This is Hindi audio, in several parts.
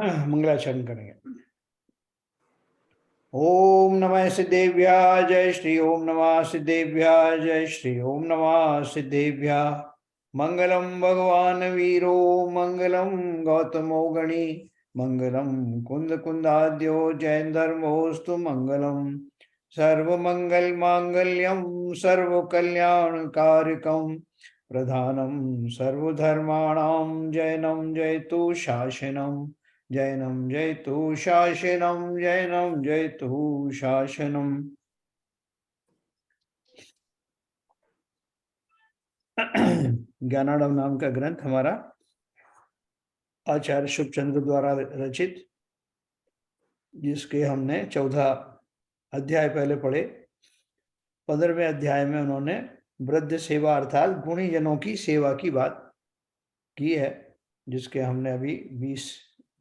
मंगलाचरण करेंगे। ओम नमः सिद्धेभ्याः जय श्री ओम नमः सिद्धेभ्याः जय श्री ओम नमः सिद्धेभ्याः। मंगलम भगवान वीरो मंगलम गौतमो गणी मंगलम कुंद कुंदाद्यो जैन धर्मोस्तु मंगलम सर्वमंगल मांगल्यम सर्व कल्याण कारकम प्रधानम सर्वधर्माणां जैनम जयतु शासनम जैनम जयतु शासनम जैनम जयतु शासनम। ज्ञानानंद नाम का ग्रंथ हमारा आचार्य शुभचंद्र द्वारा रचित, जिसके हमने 14 अध्याय पहले पढ़े। 15वें अध्याय में उन्होंने वृद्ध सेवा अर्थात गुणी जनों की सेवा की बात की है, जिसके हमने अभी 20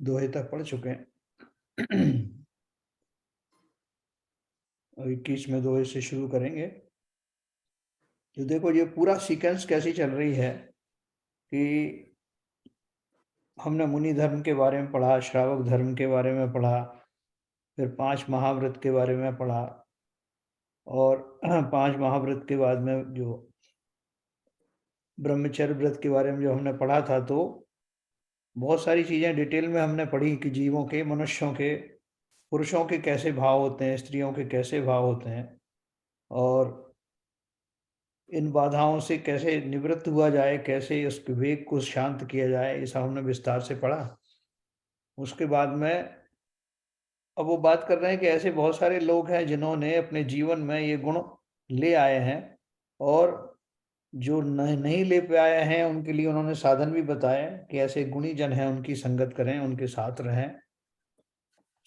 दोहे तक पढ़ चुके हैं। 21वें दोहे से शुरू करेंगे। तो देखो ये पूरा सीक्वेंस कैसी चल रही है कि हमने मुनि धर्म के बारे में पढ़ा, श्रावक धर्म के बारे में पढ़ा, फिर 5 महाव्रत के बारे में पढ़ा, और 5 महाव्रत के बाद में जो ब्रह्मचर्य व्रत के बारे में जो हमने पढ़ा था, तो बहुत सारी चीजें डिटेल में हमने पढ़ी कि जीवों के, मनुष्यों के, पुरुषों के कैसे भाव होते हैं, स्त्रियों के कैसे भाव होते हैं, और इन बाधाओं से कैसे निवृत्त हुआ जाए, कैसे उस वेग को शांत किया जाए, ये सब हमने विस्तार से पढ़ा। उसके बाद में अब वो बात कर रहे हैं कि ऐसे बहुत सारे लोग हैं जिन्होंने अपने जीवन में ये गुण ले आए हैं, और जो नहीं ले पाए हैं उनके लिए उन्होंने साधन भी बताए कि ऐसे गुणी जन हैं उनकी संगत करें, उनके साथ रहें,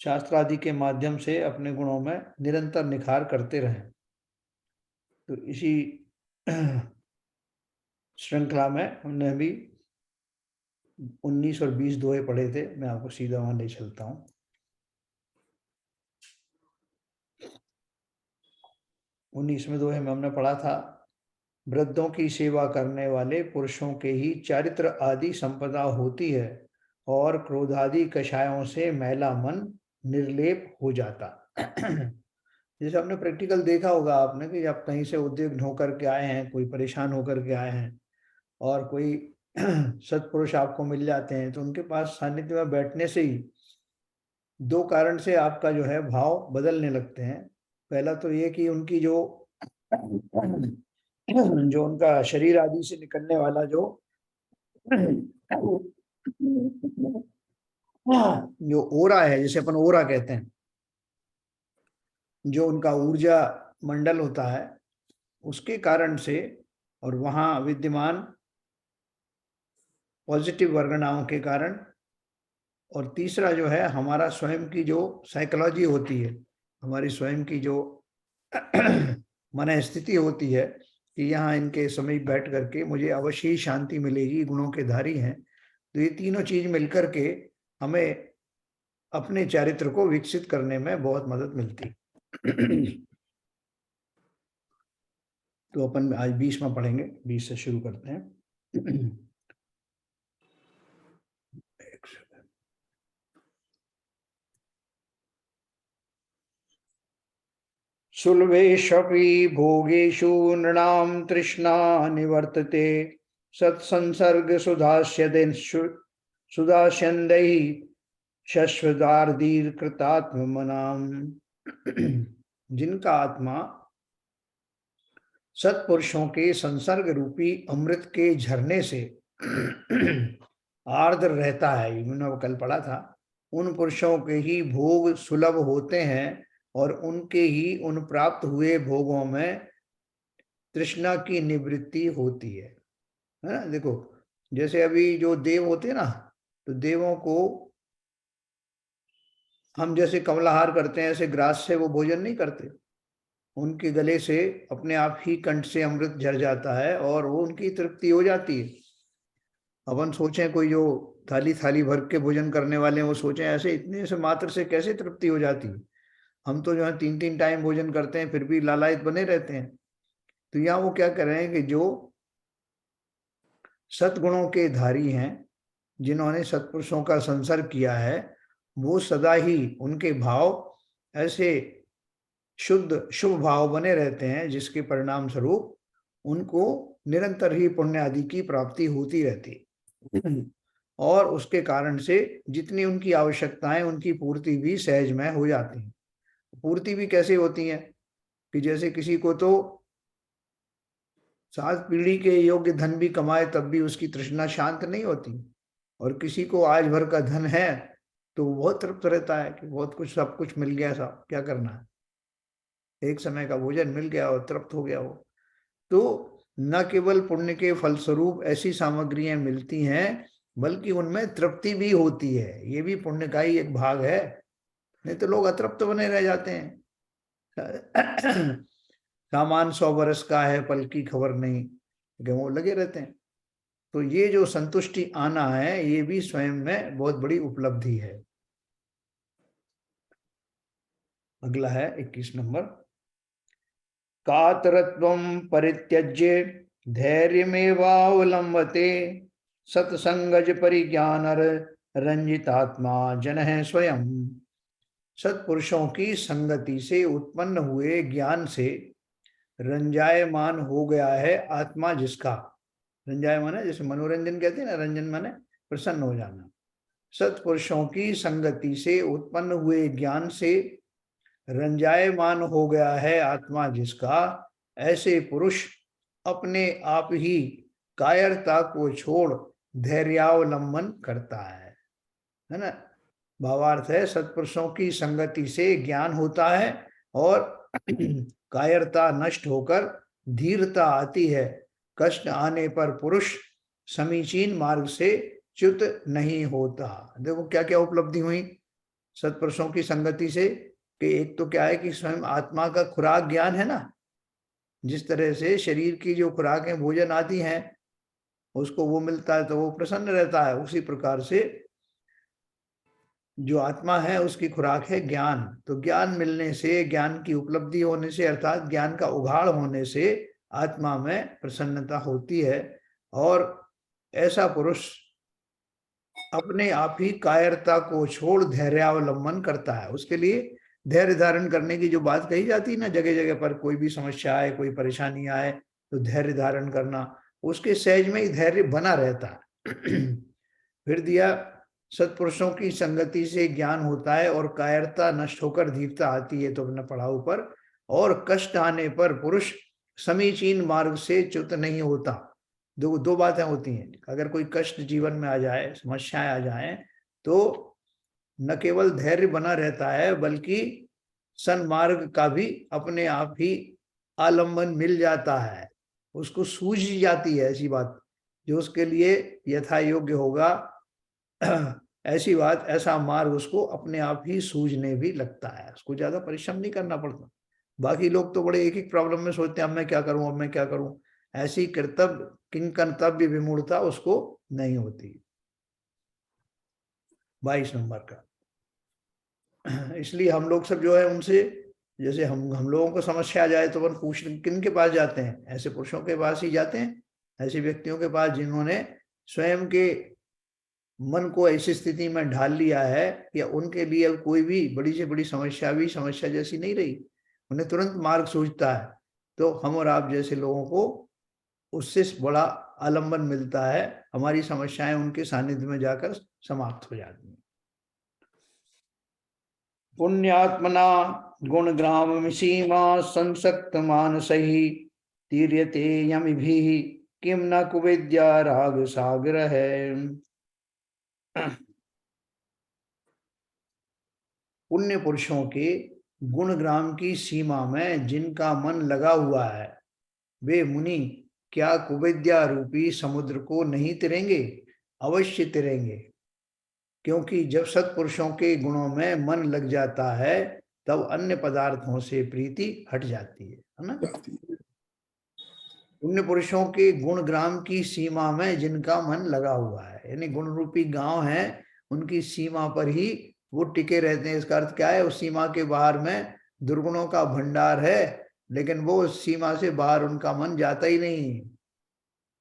शास्त्र आदि के माध्यम से अपने गुणों में निरंतर निखार करते रहें। तो इसी श्रृंखला में हमने अभी 19 और 20 दोहे पढ़े थे। मैं आपको सीधा वहां ले चलता हूँ। 19वें दोहे में हमने पढ़ा था, वृद्धों की सेवा करने वाले पुरुषों के ही चारित्र आदि संपदा होती है, और क्रोधादि कषायों से मैला मन निर्लेप हो जाता। जैसे आपने प्रैक्टिकल देखा होगा आपने कि आप कहीं से उद्विग्न होकर के आए हैं, कोई परेशान होकर के आए हैं, और कोई सत्पुरुष आपको मिल जाते हैं, तो उनके पास सानिध्य में बैठने से ही 2 कारण से आपका जो है भाव बदलने लगते हैं। पहला तो ये कि उनकी जो उनका शरीर आदि से निकलने वाला जो ओरा है, जिसे अपन ओरा कहते हैं, जो उनका ऊर्जा मंडल होता है, उसके कारण से, और वहां विद्यमान पॉजिटिव वर्गणाओं के कारण, और तीसरा जो है हमारा स्वयं की जो साइकोलॉजी होती है, हमारी स्वयं की जो मन स्थिति होती है कि यहाँ इनके समीप बैठ करके मुझे अवश्य ही शांति मिलेगी, गुणों के धारी हैं। तो ये तीनों चीज मिलकर के हमें अपने चरित्र को विकसित करने में बहुत मदद मिलती। तो अपन आज 20 में पढ़ेंगे, 20 से शुरू करते हैं। सुलभेष्वपि भोगेषु नृणां तृष्णा निवर्तते, सत्संसर्ग सुदास्यन्दैः शश्वदार्दीर्कृतात्मनाम्। जिनका आत्मा सत्पुरुषों के संसर्ग रूपी अमृत के झरने से आर्द्र रहता है, मैंने वो कल पढ़ा था, उन पुरुषों के ही भोग सुलभ होते हैं, और उनके ही उन प्राप्त हुए भोगों में तृष्णा की निवृत्ति होती है ना। देखो जैसे अभी जो देव होते हैं ना, तो देवों को हम जैसे कमलाहार करते हैं, ऐसे ग्रास से वो भोजन नहीं करते, उनके गले से अपने आप ही कंठ से अमृत झर जाता है और वो उनकी तृप्ति हो जाती है। अपन सोचें कोई जो थाली थाली भर के भोजन करने वाले हैं, वो सोचें ऐसे इतने से मात्र से कैसे तृप्ति हो जाती है। हम तो जो है 3-3 टाइम भोजन करते हैं, फिर भी लालायित बने रहते हैं। तो यहाँ वो क्या कर रहे हैं कि जो सतगुणों के धारी हैं, जिन्होंने सत्पुरुषों का संसर्ग किया है, वो सदा ही उनके भाव ऐसे शुद्ध शुभ भाव बने रहते हैं, जिसके परिणाम स्वरूप उनको निरंतर ही पुण्य आदि की प्राप्ति होती रहती है। और उसके कारण से जितनी उनकी आवश्यकताएं, उनकी पूर्ति भी सहजमय हो जाती है। पूर्ति भी कैसे होती है कि जैसे किसी को तो 7 पीढ़ी के योग्य धन भी कमाए तब भी उसकी तृष्णा शांत नहीं होती, और किसी को आज भर का धन है तो वो बहुत तृप्त रहता है कि बहुत कुछ, सब कुछ मिल गया, सब क्या करना है, एक समय का भोजन मिल गया और तृप्त हो गया हो। तो न केवल पुण्य के फलस्वरूप ऐसी सामग्रियां मिलती हैं, बल्कि उनमें तृप्ति भी होती है। ये भी पुण्य का ही एक भाग है, नहीं तो लोग अतृप्त बने रह जाते हैं। सामान 100 बरस का है, पल की खबर नहीं, लेकिन वो लगे रहते हैं। तो ये जो संतुष्टि आना है, ये भी स्वयं में बहुत बड़ी उपलब्धि है। अगला है 21 नंबर। कातरत्वं परित्यज्य धैर्यमेवावलंबते सत्संगज परिज्ञानर रंजितात्मा जन है स्वयं। सत्पुरुषों की संगति से उत्पन्न हुए ज्ञान से रंजायमान हो गया है आत्मा जिसका। रंजायमान है, जैसे मनोरंजन कहते हैं ना, रंजन माने प्रसन्न हो जाना। सत्पुरुषों की संगति से उत्पन्न हुए ज्ञान से रंजायमान हो गया है आत्मा जिसका, ऐसे पुरुष अपने आप ही कायरता को छोड़ धैर्यावलंबन करता है ना। भावार्थ है, सत्पुरुषों की संगति से ज्ञान होता है और कायरता नष्ट होकर धीरता आती है। कष्ट आने पर पुरुष समीचीन मार्ग से च्युत नहीं होता। देखो क्या क्या उपलब्धि हुई सत्पुरुषों की संगति से, कि एक तो क्या है कि स्वयं आत्मा का खुराक ज्ञान है ना, जिस तरह से शरीर की जो खुराकें भोजन आती हैं उसको वो मिलता है तो वो प्रसन्न रहता है, उसी प्रकार से जो आत्मा है उसकी खुराक है ज्ञान। तो ज्ञान मिलने से, ज्ञान की उपलब्धि होने से, अर्थात ज्ञान का उघाड़ होने से आत्मा में प्रसन्नता होती है, और ऐसा पुरुष अपने आप ही कायरता को छोड़ धैर्यावलंबन करता है। उसके लिए धैर्य धारण करने की जो बात कही जाती है ना, जगह जगह पर कोई भी समस्या आए, कोई परेशानी आए तो धैर्य धारण करना, उसके सहज में ही धैर्य बना रहता है। फिर दिया, सत्पुरुषों की संगति से ज्ञान होता है और कायरता नष्ट होकर धीरता आती है, तो अपना पढ़ा ऊपर। और कष्ट आने पर पुरुष समीचीन मार्ग से च्युत नहीं होता। दो बातें होती हैं, अगर कोई कष्ट जीवन में आ जाए, समस्याएं आ जाए, तो न केवल धैर्य बना रहता है बल्कि सन्मार्ग का भी अपने आप ही आलंबन मिल जाता है, उसको सूझ जाती है ऐसी बात जो उसके लिए यथा योग्य होगा। ऐसी बात, ऐसा मार्ग उसको अपने आप ही सूझने भी लगता है, उसको ज्यादा परिश्रम नहीं करना पड़ता। बाकी लोग तो बड़े एक एक प्रॉब्लम में सोचते हैं, अब मैं क्या करूं, अब मैं क्या करूं। ऐसी कर्तव्य किन कर्तव्य विमूढ़ता उसको नहीं होती। 22 नंबर का। इसलिए हम लोग सब जो है उनसे, जैसे हम लोगों को समस्या आ जाए तो अपन पूछ किन के पास जाते हैं, ऐसे पुरुषों के पास ही जाते हैं, ऐसे व्यक्तियों के पास जिन्होंने स्वयं के मन को ऐसी स्थिति में ढाल लिया है कि उनके लिए अब कोई भी बड़ी से बड़ी समस्या भी समस्या जैसी नहीं रही, उन्हें तुरंत मार्ग सूझता है। तो हम और आप जैसे लोगों को उससे बड़ा आलंबन मिलता है, हमारी समस्याएं उनके सानिध्य में जाकर समाप्त हो जाती हैं। पुण्यात्मना गुणग्राम सीमा संसक्त मानसहि तीर्यते यमिभिः किम न कुविद्या राग सागर है। पुण्य पुरुषों के गुणग्राम की सीमा में जिनका मन लगा हुआ है, वे मुनि क्या कुविद्या रूपी समुद्र को नहीं तिरेंगे? अवश्य तिरेंगे, क्योंकि जब सत्पुरुषों के गुणों में मन लग जाता है तब अन्य पदार्थों से प्रीति हट जाती है ना। पुण्य पुरुषों के गुण ग्राम की सीमा में जिनका मन लगा हुआ है, यानी गुण रूपी गांव है, उनकी सीमा पर ही वो टिके रहते हैं। इसका अर्थ क्या है, उस सीमा के बाहर में दुर्गुणों का भंडार है, लेकिन वो उस सीमा से बाहर उनका मन जाता ही नहीं।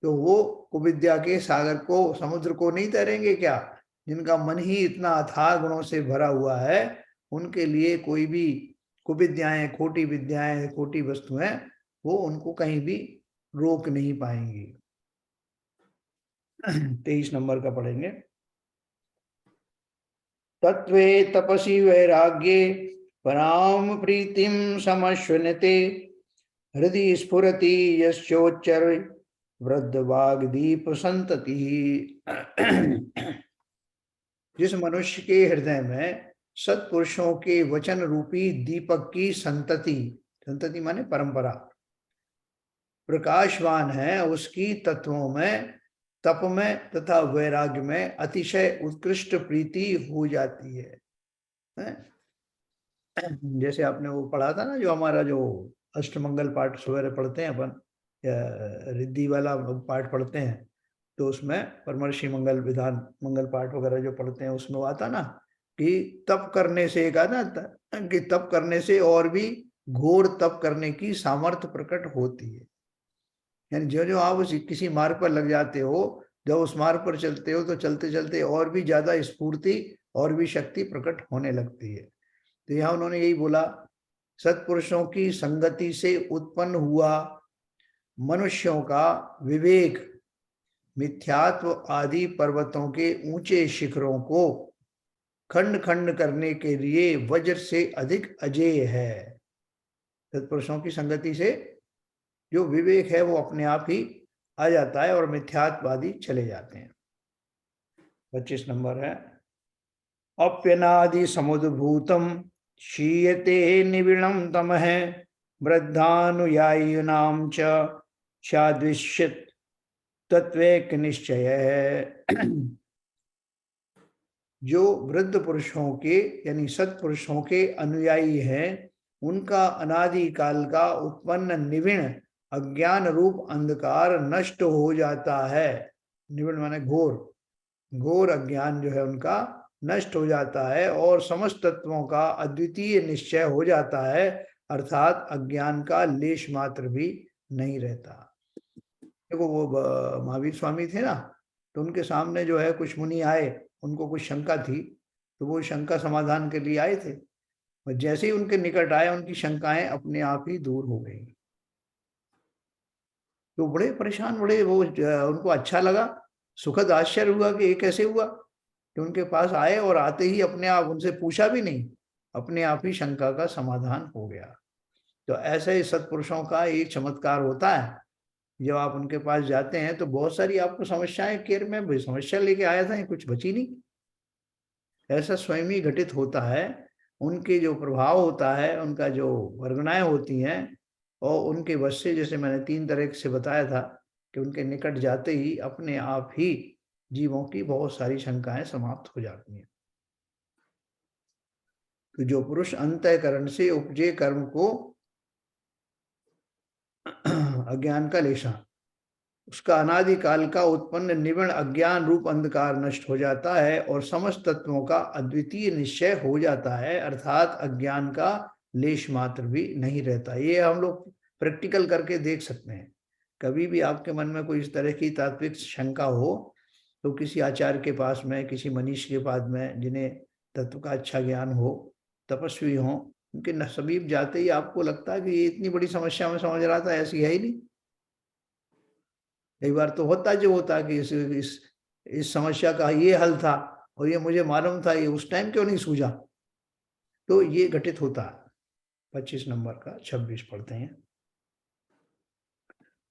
तो वो कुविद्या के सागर को, समुद्र को नहीं तैरेंगे क्या? जिनका मन ही इतना अथाह गुणों से भरा हुआ है, उनके लिए कोई भी कुविद्याएं, खोटी विद्याएं, खोटी वस्तुएं, वो उनको कहीं भी रोक नहीं पाएंगी। 23 नंबर का पढ़ेंगे। तत्वे तपसी वैराग्ये पराम प्रीतिम समश्वनते हृदय स्फुरति यश्चोच्चर वृद्ध वाग्दीप संतति। जिस मनुष्य के हृदय में सत्पुरुषों के वचन रूपी दीपक की संतति, संतति माने परंपरा, प्रकाशवान है, उसकी तत्वों में, तप में तथा वैराग्य में अतिशय उत्कृष्ट प्रीति हो जाती है। जैसे आपने वो पढ़ा था ना, जो हमारा जो अष्टमंगल पाठ सवेरे पढ़ते हैं अपन, रिद्धि वाला पाठ पढ़ते हैं, तो उसमें परमर्षि मंगल विधान मंगल पाठ वगैरह जो पढ़ते हैं, उसमें वो आता ना कि तप करने से, एक आता कि तप करने से और भी घोर तप करने की सामर्थ्य प्रकट होती है। यानी जो जो आप किसी मार्ग पर लग जाते हो, जब उस मार्ग पर चलते हो, तो चलते चलते और भी ज्यादा स्फूर्ति और भी शक्ति प्रकट होने लगती है। तो यहाँ उन्होंने यही बोला, सत्पुरुषों की संगति से उत्पन्न हुआ मनुष्यों का विवेक मिथ्यात्व आदि पर्वतों के ऊंचे शिखरों को खंड खंड करने के लिए वज्र से अधिक अजेय है। सत्पुरुषों की संगति से जो विवेक है वो अपने आप ही आ जाता है और मिथ्यात्वादी चले जाते हैं। 25 नंबर है, अप्यनादि समुद्भूतम क्षीयते निविणम तमः वृद्धानुयायिनां च सादृश्यत तत्वेक निश्चय है। जो वृद्ध पुरुषों के यानी सत्पुरुषों के अनुयायी हैं, उनका अनादि काल का उत्पन्न निविण अज्ञान रूप अंधकार नष्ट हो जाता है। निविण माने घोर, घोर अज्ञान जो है उनका नष्ट हो जाता है और समस्त तत्वों का अद्वितीय निश्चय हो जाता है, अर्थात अज्ञान का लेश मात्र भी नहीं रहता। देखो वो महावीर स्वामी थे ना, तो उनके सामने जो है कुछ मुनि आए, उनको कुछ शंका थी, तो वो शंका समाधान के लिए आए थे, और जैसे ही उनके निकट आए, उनकी शंकाएं अपने आप ही दूर हो गई। तो बड़े परेशान, बड़े वो उनको अच्छा लगा, सुखद आश्चर्य हुआ कि ये कैसे हुआ कि उनके पास आए और आते ही अपने आप, उनसे पूछा भी नहीं, अपने आप ही शंका का समाधान हो गया। तो ऐसे ही सत्पुरुषों का एक चमत्कार होता है, जब आप उनके पास जाते हैं तो बहुत सारी आपको समस्याएं, केर में भाई समस्या लेके आया था, कुछ बची नहीं, ऐसा स्वयं ही घटित होता है। उनके जो प्रभाव होता है, उनका जो वर्गणाएं होती हैं, और उनके वश से, जैसे मैंने 3 तरह से बताया था, कि उनके निकट जाते ही अपने आप ही जीवों की बहुत सारी शंकाएं समाप्त हो जाती हैं। तो जो पुरुष अंतःकरण से उपजे कर्म को अज्ञान का लेशा, उसका अनादिकाल का उत्पन्न निवण अज्ञान रूप अंधकार नष्ट हो जाता है और समस्त तत्वों का अद्वितीय निश्चय हो जाता है, अर्थात अज्ञान का लेश मात्र भी नहीं रहता। ये हम लोग प्रैक्टिकल करके देख सकते हैं। कभी भी आपके मन में कोई इस तरह की तात्विक शंका हो, तो किसी आचार्य के पास में, किसी मनीष के पास में, जिन्हें तत्व का अच्छा ज्ञान हो, तपस्वी हो, उनके समीप जाते ही आपको लगता है कि ये इतनी बड़ी समस्या में समझ रहा था, ऐसी है ही नहीं। कई बार तो होता जो होता कि इस समस्या का ये हल था और ये मुझे मालूम था, ये उस टाइम क्यों नहीं सूझा। तो ये घटित होता है। 25 नंबर का 26 पढ़ते हैं।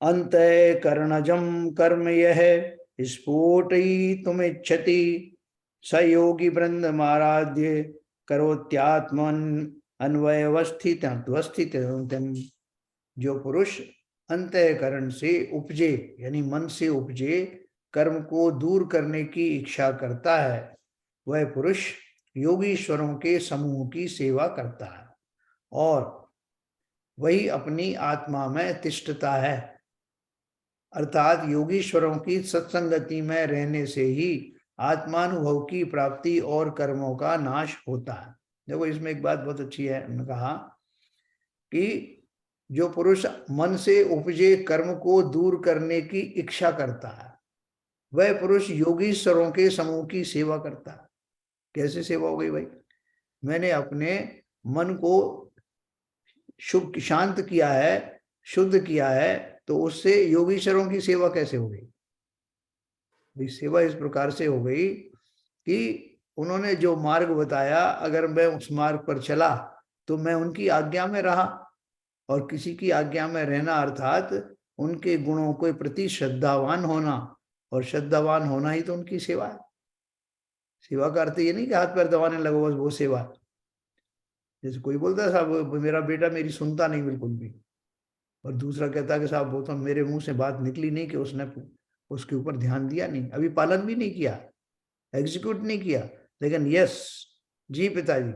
अंतःकरणजं कर्म यह स्फोटयितुमिच्छति स योगी वृंदमाराध्य करोत्यात्मन अन्वयवस्थित। जो पुरुष अंतःकरण से उपजे यानी मन से उपजे कर्म को दूर करने की इच्छा करता है, वह पुरुष योगीश्वरों के समूह की सेवा करता है और वही अपनी आत्मा में तिष्ठता है, अर्थात योगीश्वरों की सत्संगति में रहने से ही आत्मानुभव की प्राप्ति और कर्मों का नाश होता है। देखो इसमें एक बात बहुत अच्छी है, उन्होंने कहा कि जो पुरुष मन से उपजे कर्म को दूर करने की इच्छा करता है, वह पुरुष योगीश्वरों के समूह की सेवा करता है। कैसे सेवा हो गई भाई? मैंने अपने मन को शुभ शांत किया है, शुद्ध किया है, तो उससे योगीश्वरों की सेवा कैसे हो गई? सेवा इस प्रकार से हो गई कि उन्होंने जो मार्ग बताया, अगर मैं उस मार्ग पर चला तो मैं उनकी आज्ञा में रहा, और किसी की आज्ञा में रहना अर्थात उनके गुणों के प्रति श्रद्धावान होना, और श्रद्धावान होना ही तो उनकी सेवा है। सेवा का अर्थ ये नहीं कि हाथ पैर दबाने लगो बस वो सेवा है। जैसे कोई बोलता है साहब मेरा बेटा मेरी सुनता नहीं बिल्कुल भी, और दूसरा कहता है कि साहब वो तो मेरे मुंह से बात निकली नहीं कि उसने उसके ऊपर ध्यान दिया नहीं, अभी पालन भी नहीं किया, एग्जीक्यूट नहीं किया, लेकिन यस जी पिताजी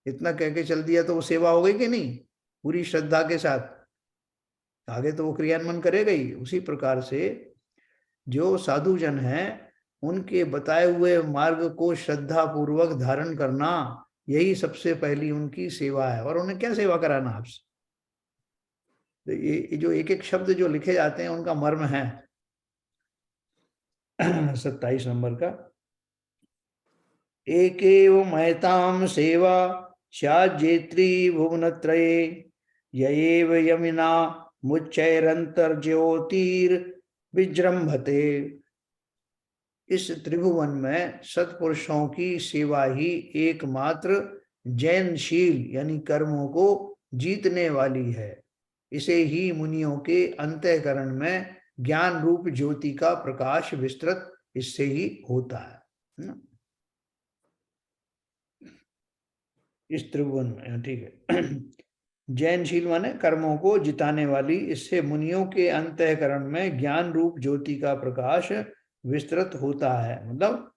इतना कह के चल दिया, तो वो सेवा हो गई कि नहीं? पूरी श्रद्धा के साथ आगे तो वो क्रियान्वयन करेगा ही। उसी प्रकार से जो साधु जन हैं उनके बताए हुए मार्ग को श्रद्धा पूर्वक धारण करना, यही सबसे पहली उनकी सेवा है। और उन्हें क्या सेवा कराना आपसे? तो ये जो एक एक शब्द जो लिखे जाते हैं उनका मर्म है। 27 नंबर का, एकेव महताम सेवा स्याज्जेत्री भुवनत्रये यएव यमिना मुच्चैरंतर्ज्योतिर विजृंभते। इस त्रिभुवन में सत्पुरुषों की सेवा ही एकमात्र जैनशील यानी कर्मों को जीतने वाली है। इसे ही मुनियों के अंतःकरण में ज्ञान रूप ज्योति का प्रकाश विस्तृत इससे ही होता है ना? इस त्रिभुवन में, ठीक है। जैनशील माने कर्मों को जिताने वाली, इससे मुनियों के अंतःकरण में ज्ञान रूप ज्योति का प्रकाश विस्तृत होता है। मतलब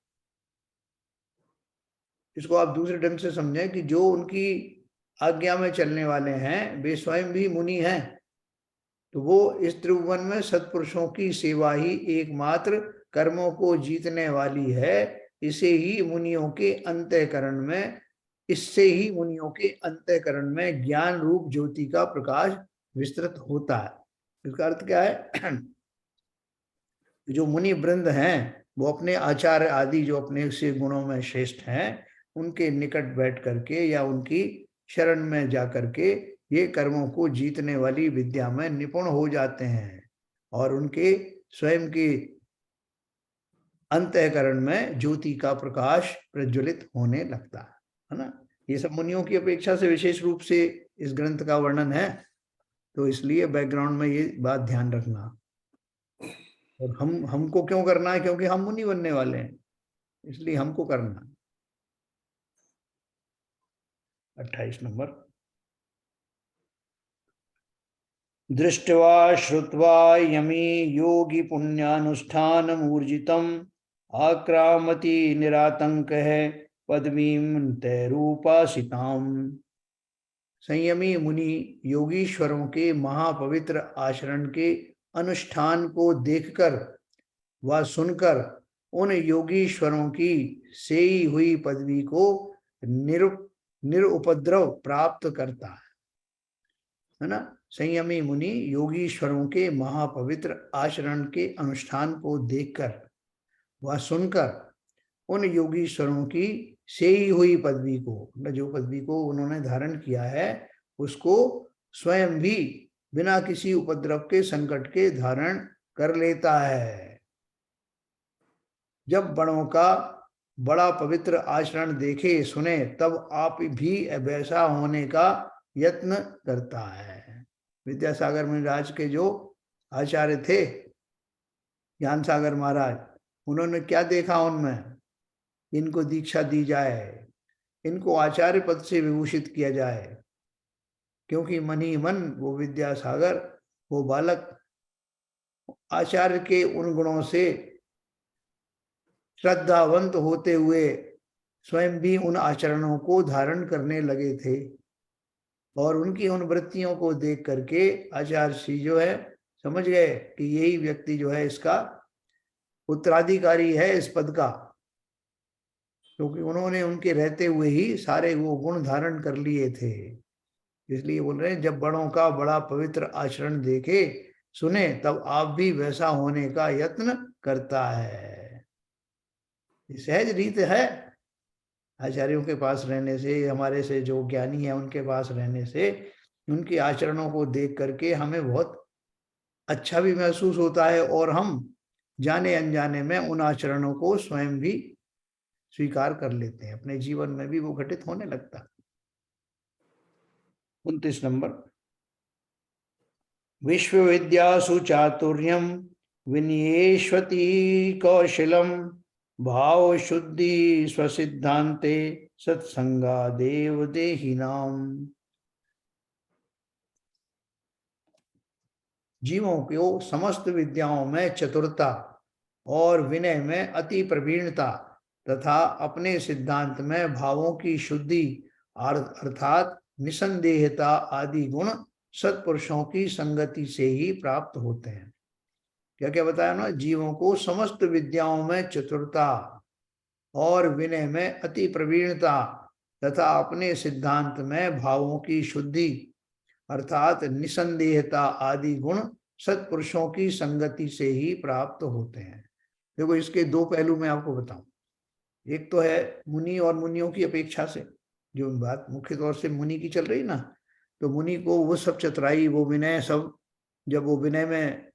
इसको आप दूसरे ढंग से समझें कि जो उनकी आज्ञा में चलने वाले हैं वे स्वयं भी मुनि हैं, तो वो इस त्रिभुवन में सत्पुरुषों की सेवा ही एकमात्र कर्मों को जीतने वाली है। इसे ही मुनियों के अंतःकरण में, इससे ही मुनियों के अंतःकरण में ज्ञान रूप ज्योति का प्रकाश विस्तृत होता है। इसका अर्थ क्या है? जो मुनि वृंद हैं वो अपने आचार्य आदि जो अपने से गुणों में श्रेष्ठ हैं उनके निकट बैठ करके या उनकी शरण में जा करके ये कर्मों को जीतने वाली विद्या में निपुण हो जाते हैं, और उनके स्वयं के अंतःकरण में ज्योति का प्रकाश प्रज्वलित होने लगता है ना? ये सब मुनियों की अपेक्षा से विशेष रूप से इस ग्रंथ का वर्णन है, तो इसलिए बैकग्राउंड में ये बात ध्यान रखना। और हमको क्यों करना है? क्योंकि हम मुनि बनने वाले हैं, इसलिए हमको करना है। 28 नंबर, दृष्ट्वा श्रुत्वा यमी योगी पुण्यानुष्ठान मूर्जितम आक्रामति निरातंक है पद्मीं तैरूपासिताम। संयमी मुनि योगीश्वरों के महापवित्र आचरण के अनुष्ठान को देखकर व सुनकर उन योगीश्वरों की सेई हुई पदवी को निरुपद्रव प्राप्त करता है ना? संयमी मुनि योगीश्वरों के महापवित्र आचरण के अनुष्ठान को देखकर व सुनकर उन योगीश्वरों की सेई हुई पदवी को, जो पदवी को उन्होंने धारण किया है उसको स्वयं भी बिना किसी उपद्रव के संकट के धारण कर लेता है। जब बड़ों का बड़ा पवित्र आचरण देखे सुने तब आप भी वैसा होने का यत्न करता है। विद्यासागर महाराज के जो आचार्य थे ज्ञान सागर महाराज, उन्होंने क्या देखा उनमें? इनको दीक्षा दी जाए, इनको आचार्य पद से विभूषित किया जाए, क्योंकि मन ही मन वो विद्यासागर वो बालक आचार्य के उन गुणों से श्रद्धावंत होते हुए स्वयं भी उन आचरणों को धारण करने लगे थे, और उनकी उन वृत्तियों को देख करके आचार्य श्री जो है समझ गए कि यही व्यक्ति जो है इसका उत्तराधिकारी है इस पद का, क्योंकि उन्होंने उनके रहते हुए ही सारे वो गुण धारण कर लिए थे। इसलिए बोल रहे हैं जब बड़ों का बड़ा पवित्र आचरण देखे सुने तब आप भी वैसा होने का यत्न करता है। सहज रीत है। आचार्यों के पास रहने से, हमारे से जो ज्ञानी है उनके पास रहने से, उनके आचरणों को देख करके हमें बहुत अच्छा भी महसूस होता है, और हम जाने अनजाने में उन आचरणों को स्वयं भी स्वीकार कर लेते हैं, अपने जीवन में भी वो घटित होने लगता है। 29 नंबर, विश्वविद्यासु चातुर्यम विनयेष्वति कौशलम भाव शुद्धि स्वसिद्धांते सत्संगा देव देहिनाम। जीवों को समस्त विद्याओं में चतुरता और विनय में अति प्रवीणता तथा अपने सिद्धांत में भावों की शुद्धि अर्थात निसंदेहता आदि गुण सत्पुरुषों की संगति से ही प्राप्त होते हैं। क्या क्या बताया ना, जीवों को समस्त विद्याओं में चतुरता और विनय में अति प्रवीणता तथा अपने सिद्धांत में भावों की शुद्धि अर्थात निसंदेहता आदि गुण सत्पुरुषों की संगति से ही प्राप्त होते हैं। देखो, इसके दो पहलू मैं आपको बताऊं। एक तो है मुनि और मुनियों की अपेक्षा से, जो बात मुख्य तौर से मुनि की चल रही ना, तो मुनि को वो सब चतुराई, वो विनय, सब जब वो विनय में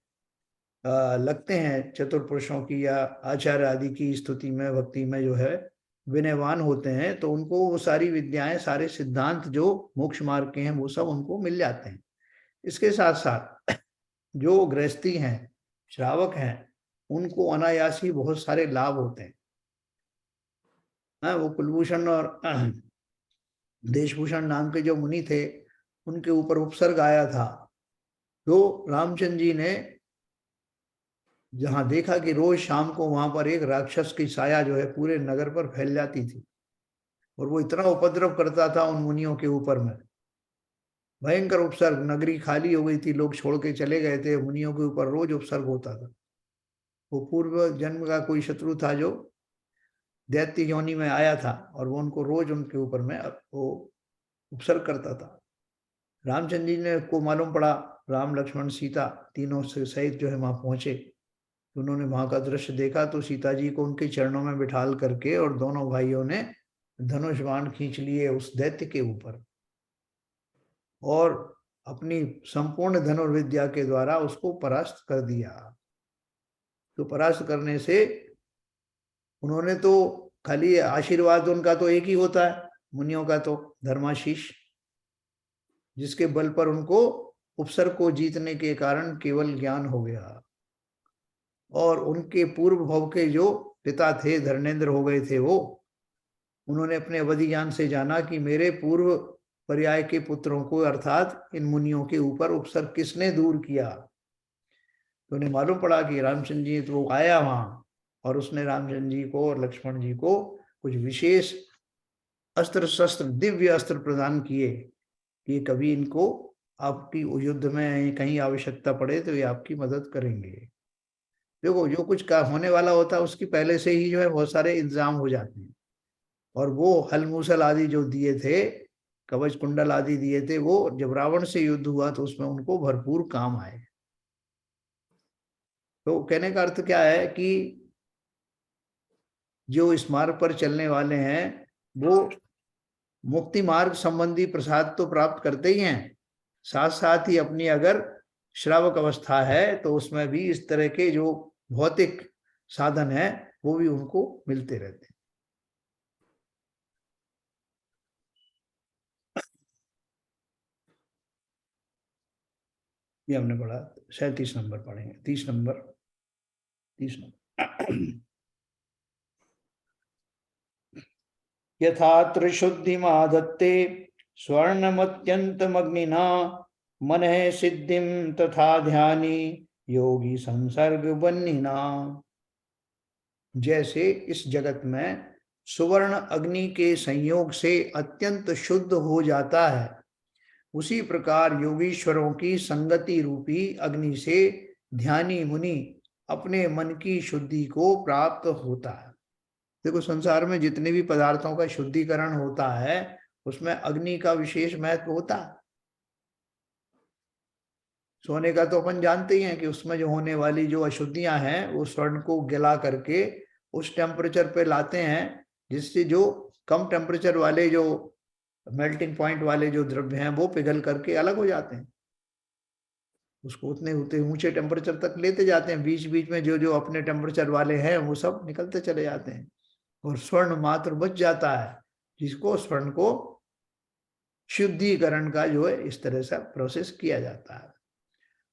लगते हैं, चतुर पुरुषों की या आचार्य आदि की स्तुति में, भक्ति में जो है विनयवान होते हैं, तो उनको वो सारी विद्याएं, सारे सिद्धांत जो मोक्ष मार्ग के हैं, वो सब उनको मिल जाते हैं। इसके साथ साथ जो गृहस्थी हैं, श्रावक हैं, उनको अनायासी बहुत सारे लाभ होते हैं। वो कुलभूषण और देशभूषण नाम के जो मुनि थे, उनके ऊपर उपसर्ग आया था। तो रामचंद्र जी ने जहां देखा कि रोज शाम को वहां पर एक राक्षस की साया जो है पूरे नगर पर फैल जाती थी, और वो इतना उपद्रव करता था उन मुनियों के ऊपर में, भयंकर उपसर्ग, नगरी खाली हो गई थी, लोग छोड़ के चले गए थे, मुनियों के ऊपर रोज उपसर्ग होता था। वो पूर्व जन्म का कोई शत्रु था जो दैत्य योनि में आया था, और वो उनको रोज उनके ऊपर में वो उपसर्ग करता था। रामचंद्र जी ने को मालूम पड़ा, राम लक्ष्मण सीता तीनों से सहित जो है वहां पहुंचे, तो उन्होंने वहां का दृश्य देखा, तो सीता जी को उनके चरणों में बिठाल करके और दोनों भाइयों ने धनुष बाण खींच लिए उस दैत्य के ऊपर, और अपनी संपूर्ण धनुर्विद्या के द्वारा उसको परास्त कर दिया। तो परास्त करने से उन्होंने तो खाली आशीर्वाद, उनका तो एक ही होता है मुनियों का, तो धर्माशीष, जिसके बल पर उनको उपसर्ग को जीतने के कारण केवल ज्ञान हो गया। और उनके पूर्व भव के जो पिता थे, धर्मेंद्र हो गए थे वो, उन्होंने अपने अवधि ज्ञान से जाना कि मेरे पूर्व पर्याय के पुत्रों को अर्थात इन मुनियों के ऊपर उपसर्ग किसने दूर किया। तो उन्हें मालूम पड़ा कि रामचंद्र जी तो आया वहां, और उसने रामचंद्र जी को और लक्ष्मण जी को कुछ विशेष अस्त्र शस्त्र, दिव्य अस्त्र प्रदान किए कि कभी इनको आपकी युद्ध में कहीं आवश्यकता पड़े तो ये आपकी मदद करेंगे। देखो, जो कुछ का होने वाला होता है उसकी पहले से ही जो है बहुत सारे इंतजाम हो जाते हैं, और वो हल मूसल आदि जो दिए थे, कवच कुंडल आदि दिए थे, वो जब रावण से युद्ध हुआ तो उसमें उनको भरपूर काम आए। तो कहने का अर्थ क्या है कि जो इस मार्ग पर चलने वाले हैं वो मुक्ति मार्ग संबंधी प्रसाद तो प्राप्त करते ही हैं, साथ साथ ही अपनी अगर श्रावक अवस्था है तो उसमें भी इस तरह के जो भौतिक साधन है वो भी उनको मिलते रहते हैं। ये हमने पढ़ा, 37 नंबर पढ़ेंगे, 30 नंबर, 30 नंबर। यथा त्रिशुद्धिमादत्ते स्वर्णमत्यन्तमग्निना मनः सिद्धिं तथा ध्यानी योगी संसर्ग बन्निना। जैसे इस जगत में सुवर्ण अग्नि के संयोग से अत्यंत शुद्ध हो जाता है, उसी प्रकार योगीश्वरों की संगति रूपी अग्नि से ध्यानी मुनि अपने मन की शुद्धि को प्राप्त होता है। देखो, संसार में जितने भी पदार्थों का शुद्धिकरण होता है उसमें अग्नि का विशेष महत्व होता है। सोने का तो अपन जानते ही हैं कि उसमें जो होने वाली जो अशुद्धियां हैं वो स्वर्ण को गला करके उस टेम्परेचर पे लाते हैं जिससे जो कम टेम्परेचर वाले जो मेल्टिंग पॉइंट वाले जो द्रव्य हैं वो पिघल करके अलग हो जाते हैं। उसको उतने उतने ऊंचे टेम्परेचर तक लेते जाते हैं, बीच बीच में जो जो अपने टेम्परेचर वाले हैं वो सब निकलते चले जाते हैं और स्वर्ण मात्र बच जाता है, जिसको स्वर्ण को शुद्धिकरण का जो है इस तरह से प्रोसेस किया जाता है।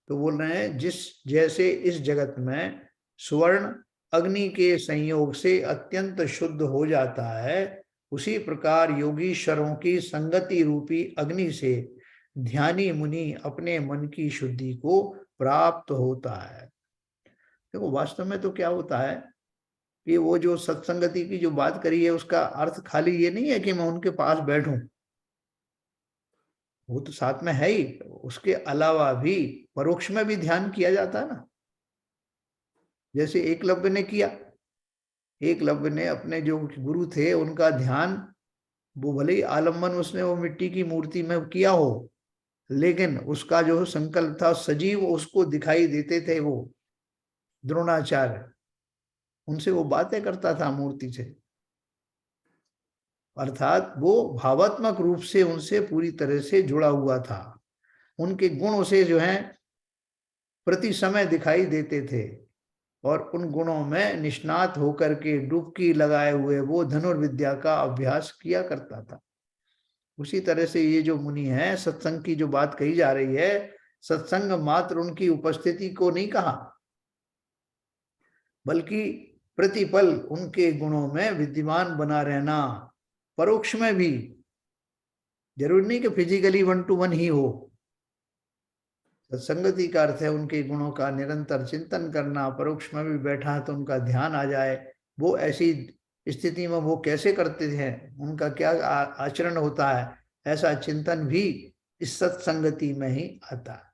तो बोल रहे हैं जिस जैसे इस जगत में स्वर्ण अग्नि के संयोग से अत्यंत शुद्ध हो जाता है, उसी प्रकार योगीश्वरों की संगति रूपी अग्नि से ध्यानी मुनि अपने मन की शुद्धि को प्राप्त होता है। देखो वास्तव में तो क्या होता है कि वो जो सत्संगति की जो बात करी है उसका अर्थ खाली ये नहीं है कि मैं उनके पास बैठूं, वो तो साथ में है ही, उसके अलावा भी परोक्ष में भी ध्यान किया जाता है ना। जैसे एकलव्य ने किया, एकलव्य ने अपने जो गुरु थे उनका ध्यान, वो भले ही आलम्बन उसने वो मिट्टी की मूर्ति में किया हो, लेकिन उसका जो संकल्प था सजीव उसको दिखाई देते थे वो द्रोणाचार्य, उनसे वो बातें करता था मूर्ति से, अर्थात वो भावात्मक रूप से उनसे पूरी तरह से जुड़ा हुआ था। उनके गुण उसे जो है प्रति समय दिखाई देते थे और उन गुणों में निष्णात होकर के डुबकी लगाए हुए वो धनुर्विद्या का अभ्यास किया करता था। उसी तरह से ये जो मुनि है, सत्संग की जो बात कही जा रही है, सत्संग मात्र उनकी उपस्थिति को नहीं कहा, बल्कि प्रतिपल उनके गुणों में विद्यमान बना रहना, परोक्ष में भी, जरूरी नहीं कि फिजिकली 1 to 1 ही हो। सत्संगति का अर्थ है उनके गुणों का निरंतर चिंतन करना, परोक्ष में भी बैठा है तो उनका ध्यान आ जाए, वो ऐसी स्थिति में वो कैसे करते हैं, उनका क्या आचरण होता है, ऐसा चिंतन भी इस सत्संगति में ही आता है।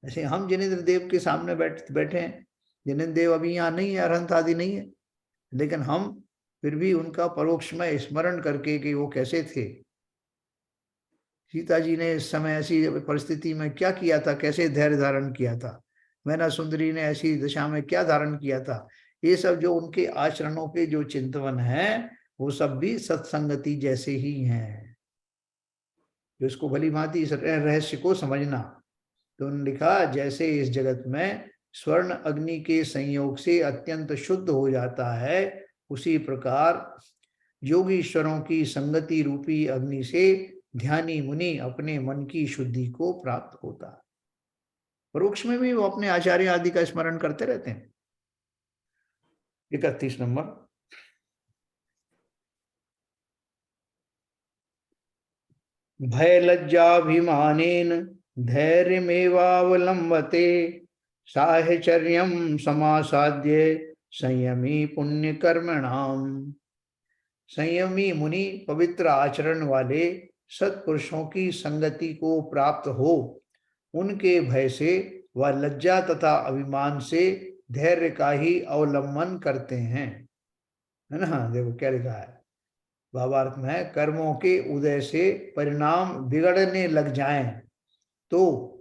जैसे हम जिनेन्द्र देव के सामने बैठे हैं, जिनेन्द्र देव अभी यहाँ नहीं है, अरहंत आदि नहीं है, लेकिन हम फिर भी उनका परोक्ष में स्मरण करके कि वो कैसे थे, सीता जी ने इस समय ऐसी परिस्थिति में क्या किया था, कैसे धैर्य धारण किया था, मैना सुंदरी ने ऐसी दशा में क्या धारण किया था, ये सब जो उनके आचरणों के जो चिंतवन है वो सब भी सत्संगति जैसे ही हैं। जो इसको भली भांति इस रहस्य को समझना, तो उन्होंने लिखा जैसे इस जगत में स्वर्ण अग्नि के संयोग से अत्यंत शुद्ध हो जाता है, उसी प्रकार योगीश्वरों की संगति रूपी अग्नि से ध्यानी मुनि अपने मन की शुद्धि को प्राप्त होता है। परोक्ष में भी वो अपने आचार्य आदि का स्मरण करते रहते हैं। 31 नंबर, भय लज्जाभिमानेन धैर्यमेवावलंबते साहचर्यम समासाद्य संयमी पुण्य कर्मणाम। संयमी मुनि पवित्र आचरण वाले सत्पुरुषों की संगति को प्राप्त हो, उनके भय से व लज्जा तथा अभिमान से धैर्य का ही अवलंबन करते हैं। है ना, देखो क्या लिखा है भावार्थ में, कर्मों के उदय से परिणाम बिगड़ने लग जाएं तो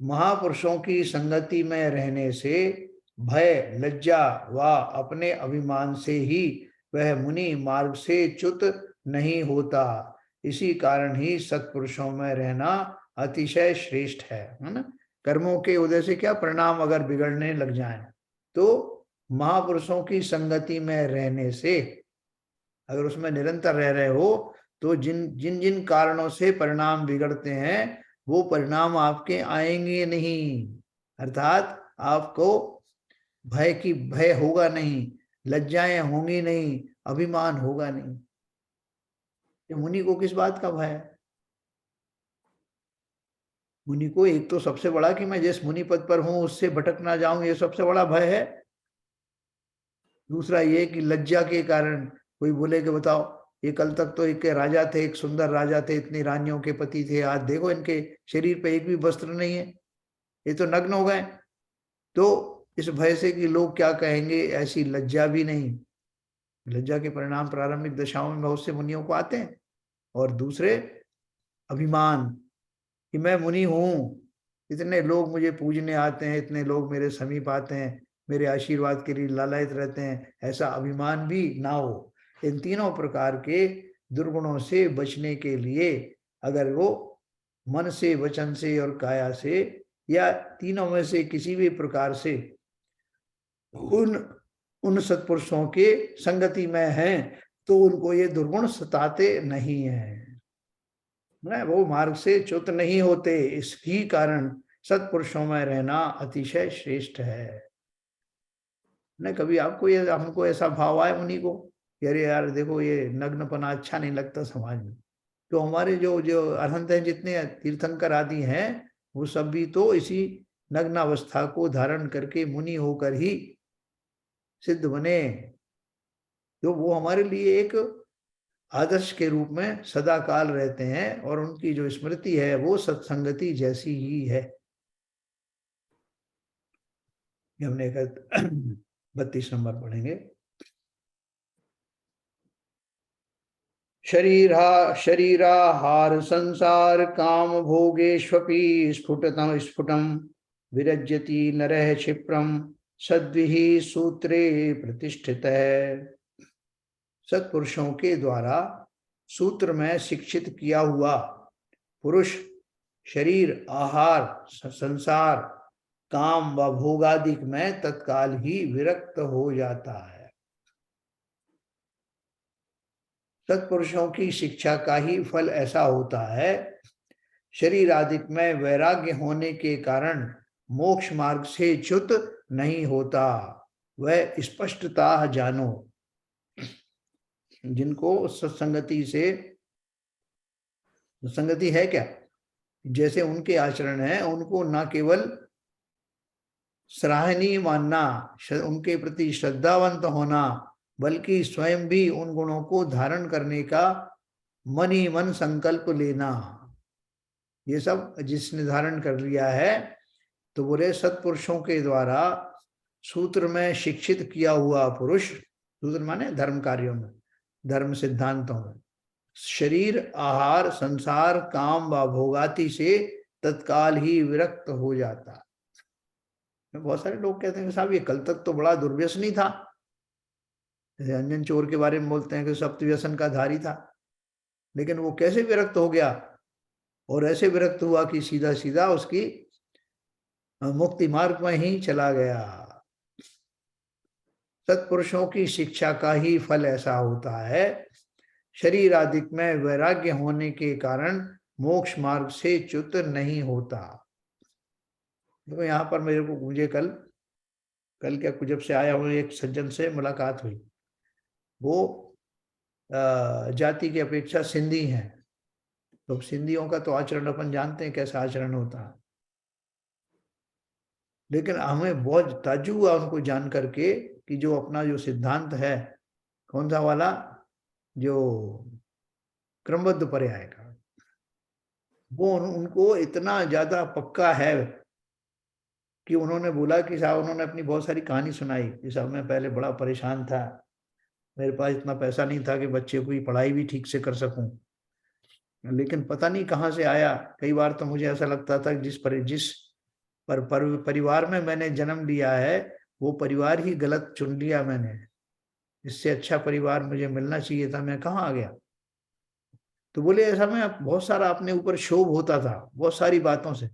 महापुरुषों की संगति में रहने से भय लज्जा व अपने अभिमान से ही वह मुनि मार्ग से च्युत नहीं होता। इसी कारण ही सत्पुरुषों में रहना अतिशय श्रेष्ठ है ना। कर्मों के उदय से क्या परिणाम अगर बिगड़ने लग जाएं तो महापुरुषों की संगति में रहने से, अगर उसमें निरंतर रह रहे हो तो जिन जिन जिन कारणों से परिणाम बिगड़ते हैं वो परिणाम आपके आएंगे नहीं, अर्थात आपको भय होगा नहीं, लज्जाएं होंगी नहीं, अभिमान होगा नहीं। मुनि को किस बात का भय है? मुनि को एक तो सबसे बड़ा कि मैं जिस मुनि पद पर हूं उससे भटक ना जाऊं, ये सबसे बड़ा भय है। दूसरा ये कि लज्जा के कारण कोई बोले कि बताओ ये कल तक तो एक राजा थे, एक सुंदर राजा थे, इतनी रानियों के पति थे, आज देखो इनके शरीर पे एक भी वस्त्र नहीं है, ये तो नग्न हो गए। तो इस भय से कि लोग क्या कहेंगे, ऐसी लज्जा भी नहीं। लज्जा के परिणाम प्रारंभिक दशाओं में बहुत से मुनियों को आते हैं। और दूसरे अभिमान कि मैं मुनि हूं, इतने लोग मुझे पूजने आते हैं, इतने लोग मेरे समीप आते हैं, मेरे आशीर्वाद के लिए लालायित रहते हैं, ऐसा अभिमान भी ना हो। इन तीनों प्रकार के दुर्गुणों से बचने के लिए अगर वो मन से, वचन से और काया से या तीनों में से किसी भी प्रकार से उन उन सत्पुरुषों के संगति में हैं तो उनको ये दुर्गुण सताते नहीं है, वो मार्ग से च्युत नहीं होते। इसकी कारण सत्पुरुषों में रहना अतिशय श्रेष्ठ है। न कभी आपको ये हमको ऐसा भाव आए उन्हीं को, अरे यार देखो ये नग्नपना अच्छा नहीं लगता समाज में, तो हमारे जो जो अरहंत हैं, जितने तीर्थंकर आदि हैं, वो सब भी तो इसी नग्नावस्था को धारण करके मुनि होकर ही सिद्ध बने। तो वो हमारे लिए एक आदर्श के रूप में सदा काल रहते हैं और उनकी जो स्मृति है वो सत्संगति जैसी ही है। हमने 32 नंबर पढ़ेंगे। शरीराहार संसार काम भोगेष्वपि स्फुटम विरज्यति नरः क्षिप्रम सद्विहि सूत्रे प्रतिष्ठित है। सत्पुरुषों के द्वारा सूत्र में शिक्षित किया हुआ पुरुष शरीर, आहार, संसार, काम व भोगादिक में तत्काल ही विरक्त हो जाता है। सत्पुरुषों की शिक्षा का ही फल ऐसा होता है, शरीर आदि में वैराग्य होने के कारण मोक्ष मार्ग से च्युत नहीं होता। वह स्पष्टता जानो। जिनको सत्संगति से संगति है क्या, जैसे उनके आचरण है उनको न केवल सराहनीय मानना, उनके प्रति श्रद्धावंत होना, बल्कि स्वयं भी उन गुणों को धारण करने का मन ही मन संकल्प लेना, ये सब जिसने धारण कर लिया है तो बोले सत्पुरुषों के द्वारा सूत्र में शिक्षित किया हुआ पुरुष, सूत्र माने धर्म कार्यों में, धर्म सिद्धांतों में, शरीर, आहार, संसार, काम व भोगाति से तत्काल ही विरक्त हो जाता। बहुत सारे लोग कहते हैं कि साहब ये कल तक तो बड़ा दुर्व्यसनी था, जैसे अंजन चोर के बारे में बोलते हैं कि सप्त व्यसन का धारी था, लेकिन वो कैसे विरक्त हो गया, और ऐसे विरक्त हुआ कि सीधा सीधा उसकी मुक्ति मार्ग में ही चला गया। सत्पुरुषों की शिक्षा का ही फल ऐसा होता है, शरीर आदि में वैराग्य होने के कारण मोक्ष मार्ग से च्युत नहीं होता। देखो यहाँ पर मुझे कल क्या जब से आया हूँ एक सज्जन से मुलाकात हुई, वो जाति की अपेक्षा सिंधी हैं, तो सिंधियों का तो आचरण अपन जानते हैं कैसा आचरण होता है, लेकिन हमें बहुत ताज्जुब हुआ उनको जान करके कि जो अपना जो सिद्धांत है, कौन सा वाला, जो क्रमबद्ध पर्याय का, वो उनको इतना ज्यादा पक्का है कि उन्होंने बोला कि साहब, उन्होंने अपनी बहुत सारी कहानी सुनाई कि साहब मैं पहले बड़ा परेशान था, मेरे पास इतना पैसा नहीं था कि बच्चे की पढ़ाई भी ठीक से कर सकूं, लेकिन पता नहीं कहाँ से आया। कई बार तो मुझे ऐसा लगता था जिस परिवार में मैंने जन्म लिया है वो परिवार ही गलत चुन लिया मैंने, इससे अच्छा परिवार मुझे मिलना चाहिए था, मैं कहाँ आ गया। तो बोले ऐसा मैं बहुत सारा अपने ऊपर क्षोभ होता था बहुत सारी बातों से,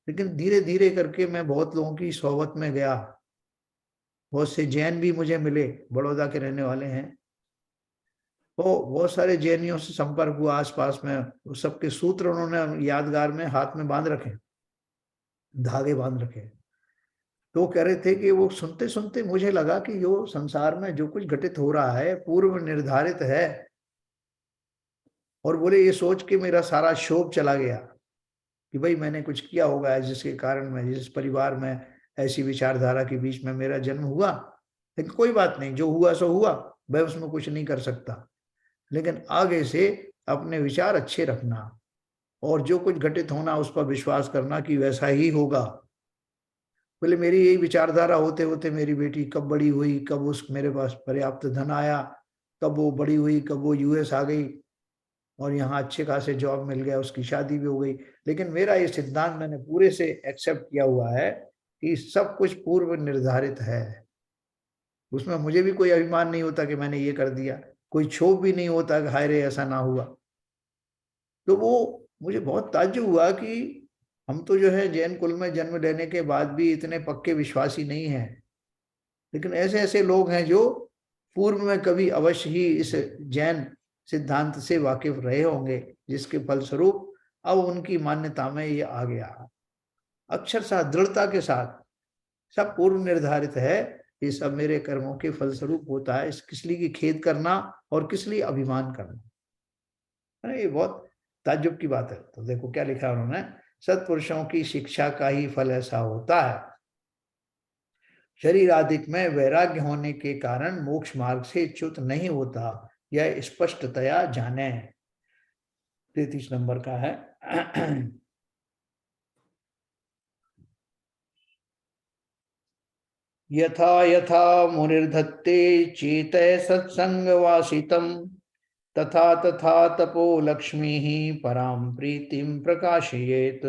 लेकिन धीरे धीरे करके मैं बहुत लोगों की सोहबत में गया, बहुत से जैन भी मुझे मिले, बड़ौदा के रहने वाले हैं, तो बहुत सारे जैनियों से संपर्क हुआ आसपास में, उस सबके सूत्र उन्होंने यादगार में हाथ में बांध रखे, धागे बांध रखे। तो कह रहे थे कि वो सुनते सुनते मुझे लगा कि जो संसार में जो कुछ घटित हो रहा है पूर्व निर्धारित है, और बोले ये सोच के मेरा सारा शोभ चला गया कि भाई मैंने कुछ किया होगा जिसके कारण मैं जिस परिवार में ऐसी विचारधारा के बीच में मेरा जन्म हुआ, लेकिन कोई बात नहीं, जो हुआ सो हुआ, मैं उसमें कुछ नहीं कर सकता, लेकिन आगे से अपने विचार अच्छे रखना और जो कुछ घटित होना उस पर विश्वास करना कि वैसा ही होगा। बोले मेरी यही विचारधारा होते होते मेरी बेटी कब बड़ी हुई, कब उस मेरे पास पर्याप्त धन आया, कब वो बड़ी हुई, कब वो यूएस आ गई, और यहाँ अच्छे खासे जॉब मिल गया, उसकी शादी भी हो गई। लेकिन मेरा ये सिद्धांत मैंने पूरे से एक्सेप्ट किया हुआ है कि सब कुछ पूर्व निर्धारित है। उसमें मुझे भी कोई अभिमान नहीं होता कि मैंने ये कर दिया, कोई क्षोभ भी नहीं होता कि हाय रे ऐसा ना हुआ। तो वो मुझे बहुत ताज्जुब हुआ कि हम तो जो है जैन कुल में जन्म लेने के बाद भी इतने पक्के विश्वासी नहीं हैं, लेकिन ऐसे ऐसे लोग हैं जो पूर्व में कभी अवश्य ही इस जैन सिद्धांत से वाकिफ रहे होंगे, जिसके फलस्वरूप अब उनकी मान्यता में ये आ गया अक्षरशः दृढ़ता के साथ। सब पूर्व निर्धारित है, ये सब मेरे कर्मों के फलस्वरूप होता है, इस किस लिए की खेद करना और किस लिए अभिमान करना, है ना। ये बहुत ताज्जुब की बात है। तो देखो क्या लिखा उन्होंने, सत्पुरुषों की शिक्षा का ही फल ऐसा होता है, शरीर आदि में वैराग्य होने के कारण मोक्ष मार्ग से च्युत नहीं होता, यह स्पष्टतया जाने। 33 नंबर का है। यथा यथा मुनिर्धत्ते चेतः सत्संग वासितम, तथा तथा तपो लक्ष्मी ही पराम प्रीतिम प्रकाशयेत।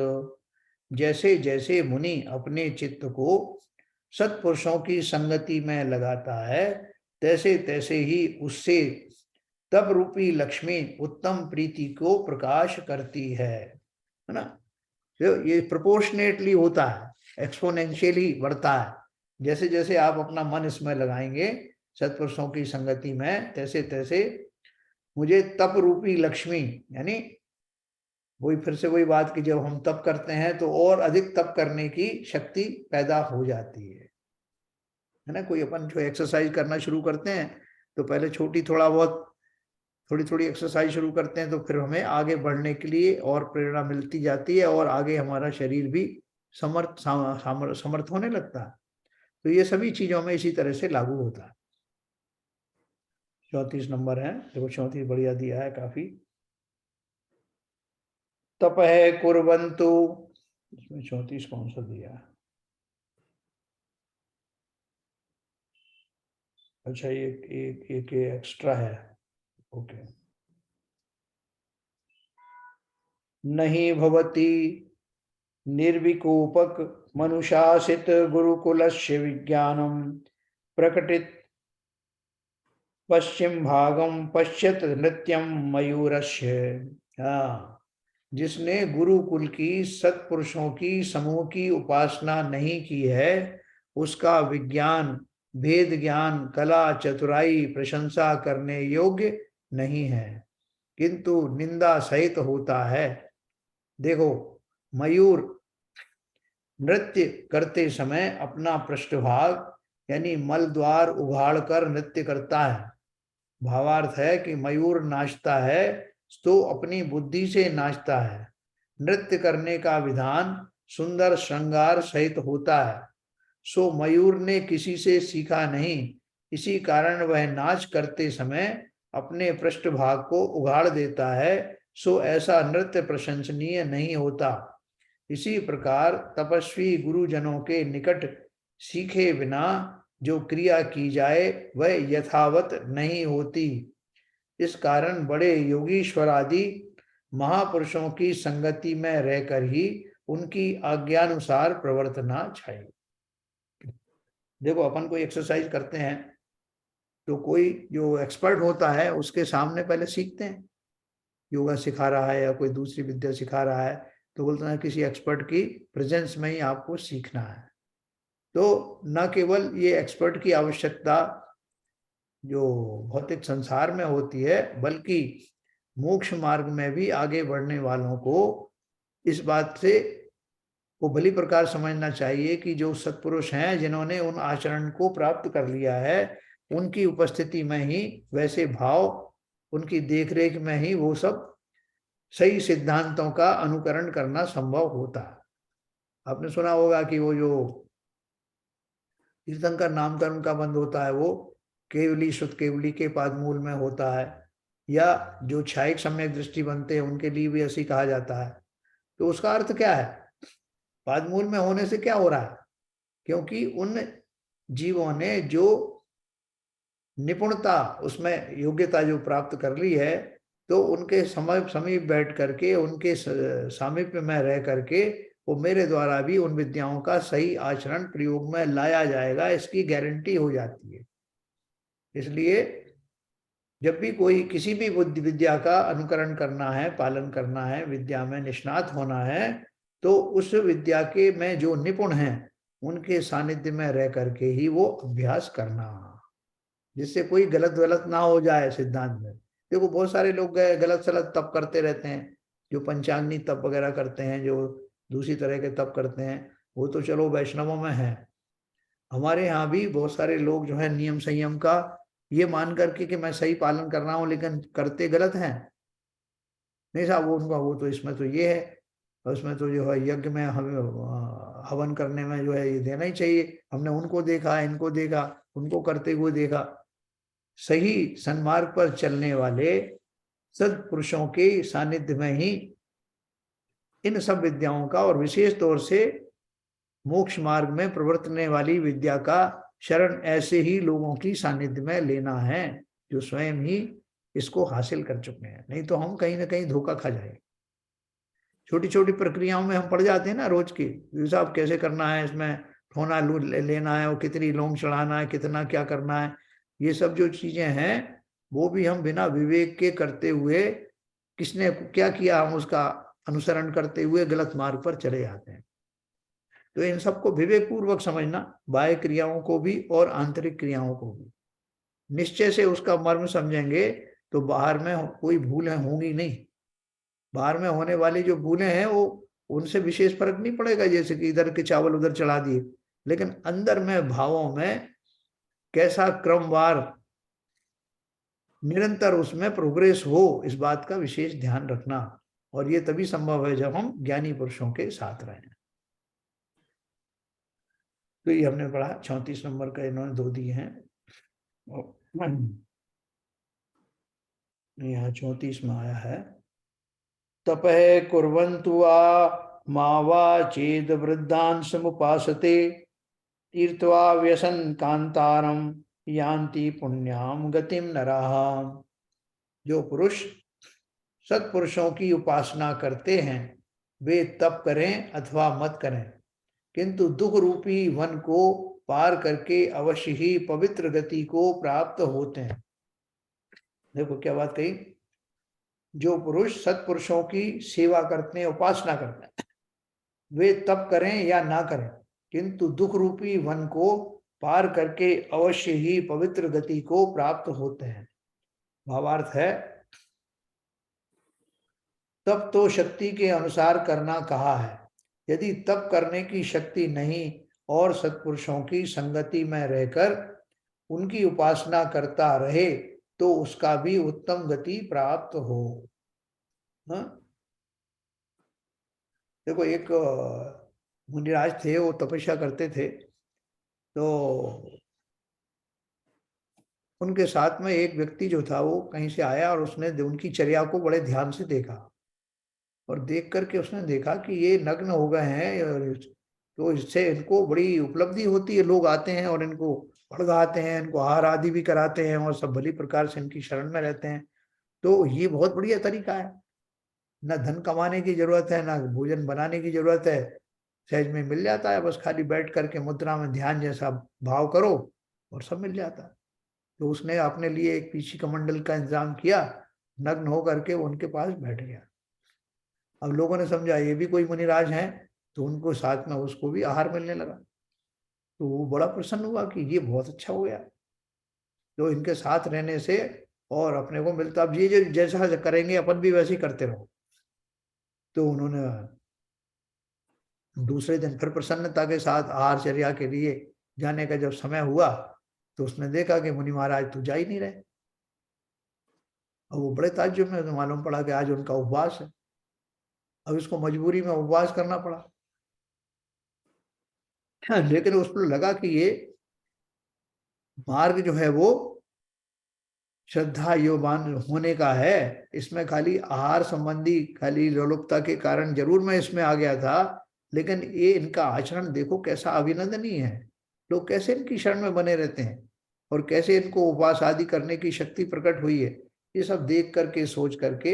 जैसे जैसे मुनि अपने चित्त को सत्पुरुषों की संगति में लगाता है, तैसे तैसे ही उससे तप रूपी लक्ष्मी उत्तम प्रीति को प्रकाश करती है ना। तो ये प्रोपोर्शनेटली होता है, एक्सपोनेंशियली बढ़ता है। जैसे जैसे आप अपना मन इसमें लगाएंगे सत्पुरुषों की संगति में, तैसे तैसे मुझे तप रूपी लक्ष्मी, यानी वही फिर से वही बात कि जब हम तप करते हैं तो और अधिक तप करने की शक्ति पैदा हो जाती है ना। कोई अपन जो एक्सरसाइज करना शुरू करते हैं तो पहले छोटी थोड़ा बहुत थोड़ी थोड़ी एक्सरसाइज शुरू करते हैं, तो फिर हमें आगे बढ़ने के लिए और प्रेरणा मिलती जाती है और आगे हमारा शरीर भी समर्थ होने लगता है। तो ये सभी चीजों में इसी तरह से लागू होता है। 34 नंबर है, देखो 34 बढ़िया दिया है काफी। तपः कुर्वन्तु, इसमें 34 कौन सा दिया है? अच्छा ये एक एक्स्ट्रा है, ओके। नहीं भवति निर्विकोपक मनुशासित गुरुकुलस्य विज्ञानम प्रकटित पश्चिम भागम पश्यत नृत्यम मयूरस्य। हाँ, जिसने गुरुकुल की सत्पुरुषों की समूह की उपासना नहीं की है, उसका विज्ञान भेद ज्ञान कला चतुराई प्रशंसा करने योग्य नहीं है, किंतु निंदा सहित होता है। देखो, मयूर नृत्य करते समय अपना पृष्ठभाग यानी मल द्वार उघाड़ कर नृत्य करता है। भावार्थ है कि मयूर नाचता है तो अपनी बुद्धि से नाचता है। नृत्य करने का विधान सुंदर श्रृंगार सहित होता है, सो मयूर ने किसी से सीखा नहीं, इसी कारण वह नाच करते समय अपने पृष्ठभाग को उघाड़ देता है, सो ऐसा नृत्य प्रशंसनीय नहीं होता। इसी प्रकार तपस्वी गुरुजनों के निकट सीखे बिना जो क्रिया की जाए वह यथावत नहीं होती। इस कारण बड़े योगीश्वर आदि महापुरुषों की संगति में रहकर ही उनकी आज्ञानुसार प्रवर्तना चाहिए। देखो, अपन कोई एक्सरसाइज करते हैं तो कोई जो एक्सपर्ट होता है उसके सामने पहले सीखते हैं, योगा सिखा रहा है या कोई दूसरी विद्या सिखा रहा है तो बोलते हैं किसी एक्सपर्ट की प्रेजेंस में ही आपको सीखना है। तो न केवल ये एक्सपर्ट की आवश्यकता जो भौतिक संसार में होती है, बल्कि मोक्ष मार्ग में भी आगे बढ़ने वालों को इस बात से वो भली प्रकार समझना चाहिए कि जो सत्पुरुष हैं जिन्होंने उन आचरण को प्राप्त कर लिया है, उनकी उपस्थिति में ही वैसे भाव, उनकी देखरेख में ही वो सब सही सिद्धांतों का अनुकरण करना संभव होता है। आपने सुना होगा कि वो जो तीर्थंकर नामकरण का बंद होता है वो केवली शुद्ध केवली के पादमूल में होता है, या जो क्षायिक सम्यक दृष्टि बनते हैं उनके लिए भी ऐसे कहा जाता है। तो उसका अर्थ क्या है? पादमूल में होने से क्या हो रहा है? क्योंकि उन जीवों ने जो निपुणता उसमें योग्यता जो प्राप्त कर ली है, तो उनके समीप बैठ करके, उनके सामीप्य में रह करके वो मेरे द्वारा भी उन विद्याओं का सही आचरण प्रयोग में लाया जाएगा, इसकी गारंटी हो जाती है। इसलिए जब भी कोई किसी भी विद्या का अनुकरण करना है, पालन करना है, विद्या में निष्णात होना है, तो उस विद्या के में जो निपुण हैं उनके सानिध्य में रह करके ही वो अभ्यास करना, जिससे कोई गलत गलत ना हो जाए सिद्धांत में। देखो बहुत सारे लोग गलत सलत तप करते रहते हैं, जो पंचाग्नि तप वगैरह करते हैं, जो दूसरी तरह के तप करते हैं, वो तो चलो वैष्णवों में है। हमारे यहाँ भी बहुत सारे लोग जो है नियम संयम का ये मान करके कि मैं सही पालन कर रहा हूँ, लेकिन करते गलत हैं। नहीं साहब, वो उनका वो तो इसमें तो ये है, उसमें तो जो है यज्ञ में हमें हवन करने में जो है ये देना ही चाहिए। हमने उनको देखा, इनको देखा, उनको करते हुए देखा। सही सन्मार्ग पर चलने वाले सत्पुरुषों के सानिध्य में ही इन सब विद्याओं का, और विशेष तौर से मोक्ष मार्ग में प्रवर्तने वाली विद्या का शरण ऐसे ही लोगों की सानिध्य में लेना है जो स्वयं ही इसको हासिल कर चुके हैं। नहीं तो हम कहीं ना कहीं धोखा खा जाए। छोटी छोटी प्रक्रियाओं में हम पड़ जाते हैं ना रोज की, साहब कैसे करना है, इसमें ठोना लेना है, और कितनी लौंग चढ़ाना है, कितना क्या करना है, ये सब जो चीजें हैं वो भी हम बिना विवेक के करते हुए, किसने क्या किया हम उसका अनुसरण करते हुए गलत मार्ग पर चले जाते हैं। तो इन सबको विवेक पूर्वक समझना, बाह्य क्रियाओं को भी और आंतरिक क्रियाओं को भी निश्चय से उसका मर्म समझेंगे तो बाहर में कोई भूलें होंगी नहीं। बाहर में होने वाली जो भूलें हैं वो उनसे विशेष फर्क नहीं पड़ेगा, जैसे कि इधर के चावल उधर चढ़ा दिए, लेकिन अंदर में भावों में कैसा क्रमवार निरंतर उसमें प्रोग्रेस हो, इस बात का विशेष ध्यान रखना। और ये तभी संभव है जब हम ज्ञानी पुरुषों के साथ रहें। तो ये हमने पढ़ा 34 नंबर का, इन्होंने 2 दिए हैं। यहाँ 34 में आया है, तपः कुर्वन्तु वा मा वा चेद वृद्धान समुपासते तीर्थवा व्यसन कांतारम यान्ति पुण्याम गतिम नराः। जो पुरुष सत्पुरुषों की उपासना करते हैं वे तप करें अथवा मत करें, किंतु दुख रूपी वन को पार करके अवश्य ही पवित्र गति को प्राप्त होते हैं। देखो क्या बात कही, जो पुरुष सत्पुरुषों की सेवा करते हैं, उपासना करते हैं, वे तप करें या ना करें, किंतु दुख रूपी वन को पार करके अवश्य ही पवित्र गति को प्राप्त होते हैं। भावार्थ है, तप तो शक्ति के अनुसार करना कहा है। यदि तप करने की शक्ति नहीं और सत्पुरुषों की संगति में रहकर उनकी उपासना करता रहे तो उसका भी उत्तम गति प्राप्त हो। हाँ? देखो एक मुनिराज थे, वो तपस्या करते थे, तो उनके साथ में एक व्यक्ति जो था वो कहीं से आया और उसने उनकी चर्या को बड़े ध्यान से देखा, और देख करके उसने देखा कि ये नग्न हो गए हैं, तो इससे इनको बड़ी उपलब्धि होती है, लोग आते हैं और इनको भड़काते हैं, इनको आहार आदि भी कराते हैं और सब भली प्रकार से इनकी शरण में रहते हैं। तो ये बहुत बढ़िया तरीका है, ना धन कमाने की जरूरत है, ना भोजन बनाने की जरूरत है, सहज में मिल जाता है, बस खाली बैठ करके मुद्रा में ध्यान जैसा भाव करो और सब मिल जाता है। तो उसने अपने लिए एक पीछी कमंडल का इंतजाम किया, नग्न होकर के उनके पास बैठ गया। अब लोगों ने समझा ये भी कोई मुनिराज हैं, तो उनको साथ में उसको भी आहार मिलने लगा। तो वो बड़ा प्रसन्न हुआ कि ये बहुत अच्छा हो गया, तो इनके साथ रहने से और अपने को मिलता, अब ये जैसा करेंगे अपन भी वैसे ही करते रहो। तो उन्होंने दूसरे दिन फिर प्रसन्नता के साथ आहारचर्या के लिए जाने का जब समय हुआ तो उसने देखा कि मुनि महाराज तो जा ही नहीं रहे। और वो बड़े ताज्जुब में मालूम पड़ा कि आज उनका उपवास है। अब इसको मजबूरी में उपवास करना पड़ा। लेकिन उसको लगा कि ये मार्ग जो है वो श्रद्धा योगान होने का है, इसमें खाली आहार संबंधी खाली लोलुपता के कारण जरूर मैं इसमें आ गया था, लेकिन ये इनका आचरण देखो कैसा अभिनंदनीय है। लोग कैसे इनकी शरण में बने रहते हैं और कैसे इनको उपवास आदि करने की शक्ति प्रकट हुई है। ये सब देख करके सोच करके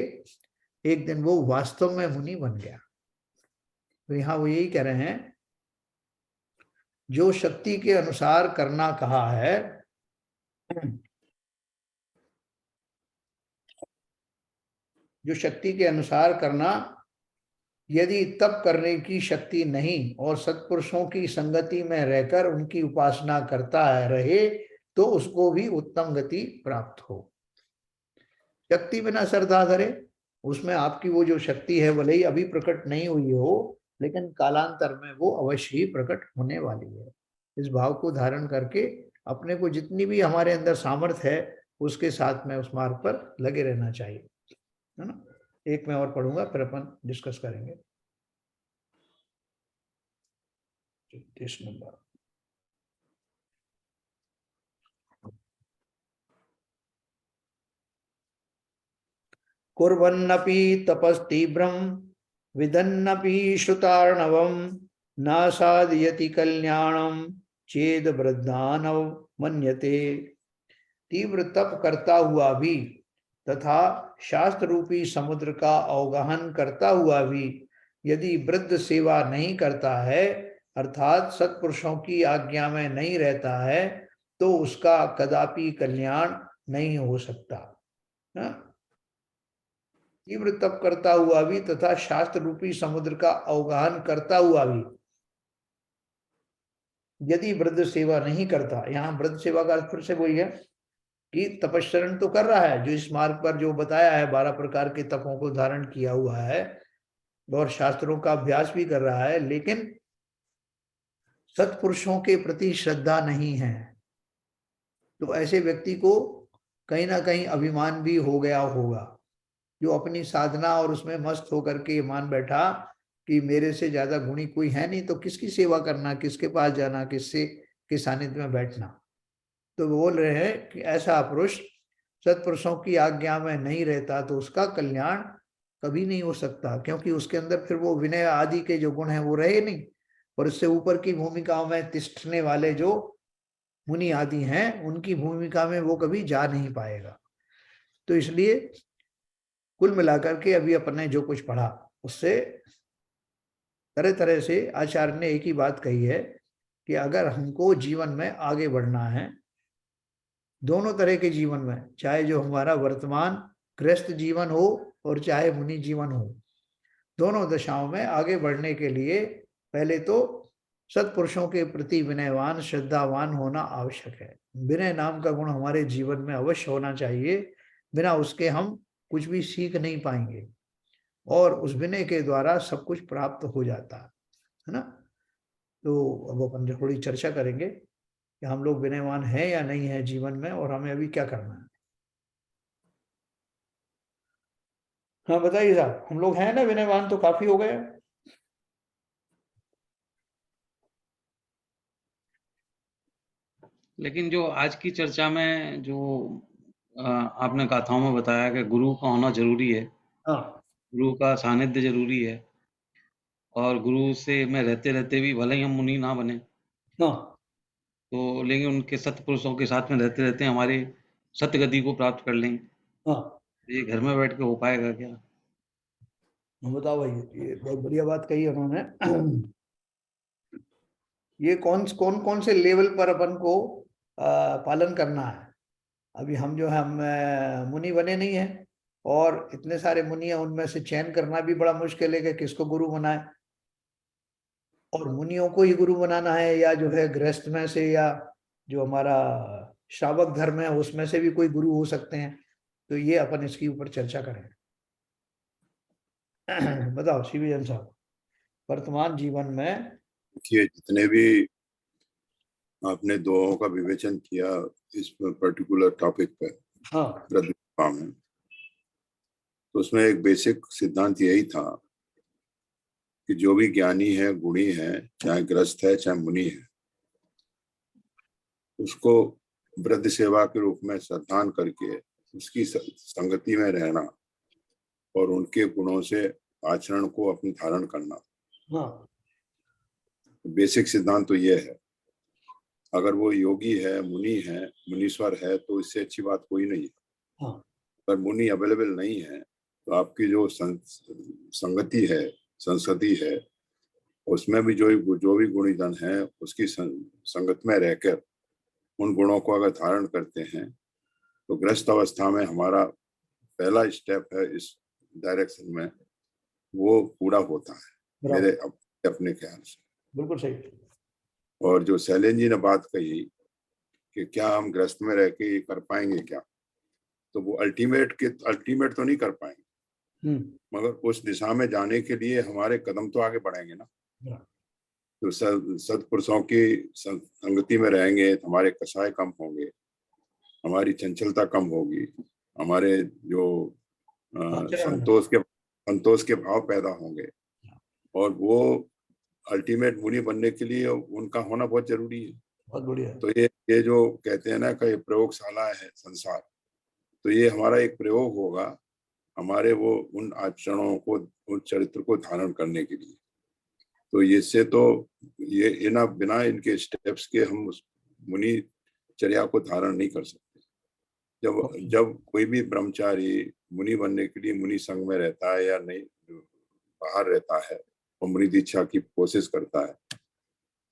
एक दिन वो वास्तव में मुनि बन गया। तो यहाँ वो यही कह रहे हैं, जो शक्ति के अनुसार करना कहा है, जो शक्ति के अनुसार करना, यदि तप करने की शक्ति नहीं और सत्पुरुषों की संगति में रहकर उनकी उपासना करता है रहे, तो उसको भी उत्तम गति प्राप्त हो। शक्ति बिना श्रद्धा धरे, उसमें आपकी वो जो शक्ति है भले ही अभी प्रकट नहीं हुई हो, लेकिन कालांतर में वो अवश्य ही प्रकट होने वाली है। इस भाव को धारण करके अपने को जितनी भी हमारे अंदर सामर्थ्य है उसके साथ में उस मार्ग पर लगे रहना चाहिए, है ना। एक मैं और पढ़ूंगा, फिर अपन डिस्कस करेंगे। 30 नंबर। कुर्वन्नपि तपस्तीव्रं विदन्नपि श्रुतार्णवं न साधयति कल्याणं चेद वृद्धानव मन्यते। तीव्र तप करता हुआ भी तथा शास्त्र रूपी समुद्र का अवगाहन करता हुआ भी यदि वृद्ध सेवा नहीं करता है, अर्थात सत्पुरुषों की आज्ञा में नहीं रहता है, तो उसका कदापि कल्याण नहीं हो सकता। तीव्र तप करता हुआ भी तथा शास्त्र रूपी समुद्र का अवगाहन करता हुआ भी यदि वृद्ध सेवा नहीं करता, यहाँ वृद्ध सेवा का अर्थ फिर से वही है कि तपस्चरण तो कर रहा है, जो इस मार्ग पर जो बताया है 12 प्रकार के तपों को धारण किया हुआ है और शास्त्रों का अभ्यास भी कर रहा है, लेकिन सत्पुरुषों के प्रति श्रद्धा नहीं है। तो ऐसे व्यक्ति को कहीं ना कहीं अभिमान भी हो गया होगा, जो अपनी साधना और उसमें मस्त होकर के मान बैठा कि मेरे से ज्यादा गुणी कोई है नहीं, तो किसकी सेवा करना, किसके पास जाना, किससे के सानिध्य में बैठना। तो बोल रहे हैं कि ऐसा पुरुष सत्पुरुषों की आज्ञा में नहीं रहता तो उसका कल्याण कभी नहीं हो सकता, क्योंकि उसके अंदर फिर वो विनय आदि के जो गुण हैं वो रहे नहीं, और इससे ऊपर की भूमिकाओं में तिष्ठने वाले जो मुनि आदि हैं उनकी भूमिका में वो कभी जा नहीं पाएगा। तो इसलिए कुल मिलाकर के अभी अपने जो कुछ पढ़ा उससे तरह तरह से आचार्य ने एक ही बात कही है कि अगर हमको जीवन में आगे बढ़ना है, दोनों तरह के जीवन में, चाहे जो हमारा वर्तमान गृहस्थ जीवन हो और चाहे मुनि जीवन हो, दोनों दशाओं में आगे बढ़ने के लिए पहले तो सत्पुरुषों के प्रति विनयवान श्रद्धावान होना आवश्यक है। विनय नाम का गुण हमारे जीवन में अवश्य होना चाहिए, बिना उसके हम कुछ भी सीख नहीं पाएंगे, और उस विनय के द्वारा सब कुछ प्राप्त हो जाता है ना। तो अब अपन थोड़ी चर्चा करेंगे कि हम लोग विनयवान हैं या नहीं है जीवन में, और हमें अभी क्या करना है। हाँ बताइए साहब, हम लोग हैं ना विनयवान, तो काफी हो गए। लेकिन जो आज की चर्चा में जो आपने गाथाओं में बताया कि गुरु का होना जरूरी है, हाँ गुरु का सानिध्य जरूरी है, और गुरु से में रहते रहते भी भले ही हम मुनि ना बने, हाँ तो लेकिन उनके सत्पुरुषों के साथ में रहते रहते हमारे सतगति को प्राप्त कर लेंगे। हाँ, ये घर में बैठ के हो पाएगा क्या? बताओ भाई, ये बहुत बढ़िया बात कही उन्होंने। ये कौन कौन कौन से लेवल पर अपन को पालन करना है। अभी हम जो है, हम मुनि बने नहीं है, और इतने सारे मुनि हैं, उनमें से चयन करना भी बड़ा मुश्किल है कि किसको गुरु बनाए, और मुनियों को ही गुरु बनाना है या जो है गृहस्थ में से, या जो हमारा श्रावक धर्म है उसमें से भी कोई गुरु हो सकते हैं। तो ये अपन इसके ऊपर चर्चा करें। बताओ शिवजन साहब, वर्तमान जीवन में देखिए, जितने भी आपने दुआओं का विवेचन किया इस पर्टिकुलर टॉपिक पे, हाँ में, तो उसमें एक बेसिक सिद्धांत यही था कि जो भी ज्ञानी है, गुणी है, चाहे ग्रस्त है चाहे मुनि है, उसको वृद्ध सेवा के रूप में श्रद्धान करके उसकी संगति में रहना और उनके गुणों से आचरण को अपने धारण करना। हाँ बेसिक सिद्धांत तो ये है। अगर वो योगी है, मुनि है, मुनीश्वर है, तो इससे अच्छी बात कोई नहीं है। हाँ पर मुनि अवेलेबल नहीं है, तो आपकी जो संगति है, संस्कृति है, उसमें भी जो भी गुणीजन है उसकी संगत में रहकर उन गुणों को अगर धारण करते हैं तो ग्रस्त अवस्था में हमारा पहला स्टेप है इस डायरेक्शन में, वो पूरा होता है मेरे अपने ख्याल से। बिल्कुल सही। और जो शैलेंद्र जी ने बात कही कि क्या हम ग्रस्त में रह के ये कर पाएंगे क्या, तो वो अल्टीमेट तो नहीं कर पाएंगे, मगर उस दिशा में जाने के लिए हमारे कदम तो आगे बढ़ेंगे ना। तो सत्पुरुषों की संगति में रहेंगे, हमारे कसाय कम होंगे, हमारी चंचलता कम होगी, हमारे जो संतोष के भाव पैदा होंगे, और वो अल्टीमेट मुनि बनने के लिए उनका होना बहुत जरूरी है। बहुत बढ़िया। तो ये जो कहते हैं ना कि प्रयोगशाला है संसार, तो ये हमारा एक प्रयोग होगा हमारे वो उन आचरणों को, उन चरित्र को धारण करने के लिए। तो इससे तो ये ना बिना इनके स्टेप्स के हम उस मुनि चर्या को धारण नहीं कर सकते। जब कोई भी ब्रह्मचारी मुनि बनने के लिए मुनि संघ में रहता है या नहीं बाहर रहता है और मुनि दीक्षा की कोशिश करता है,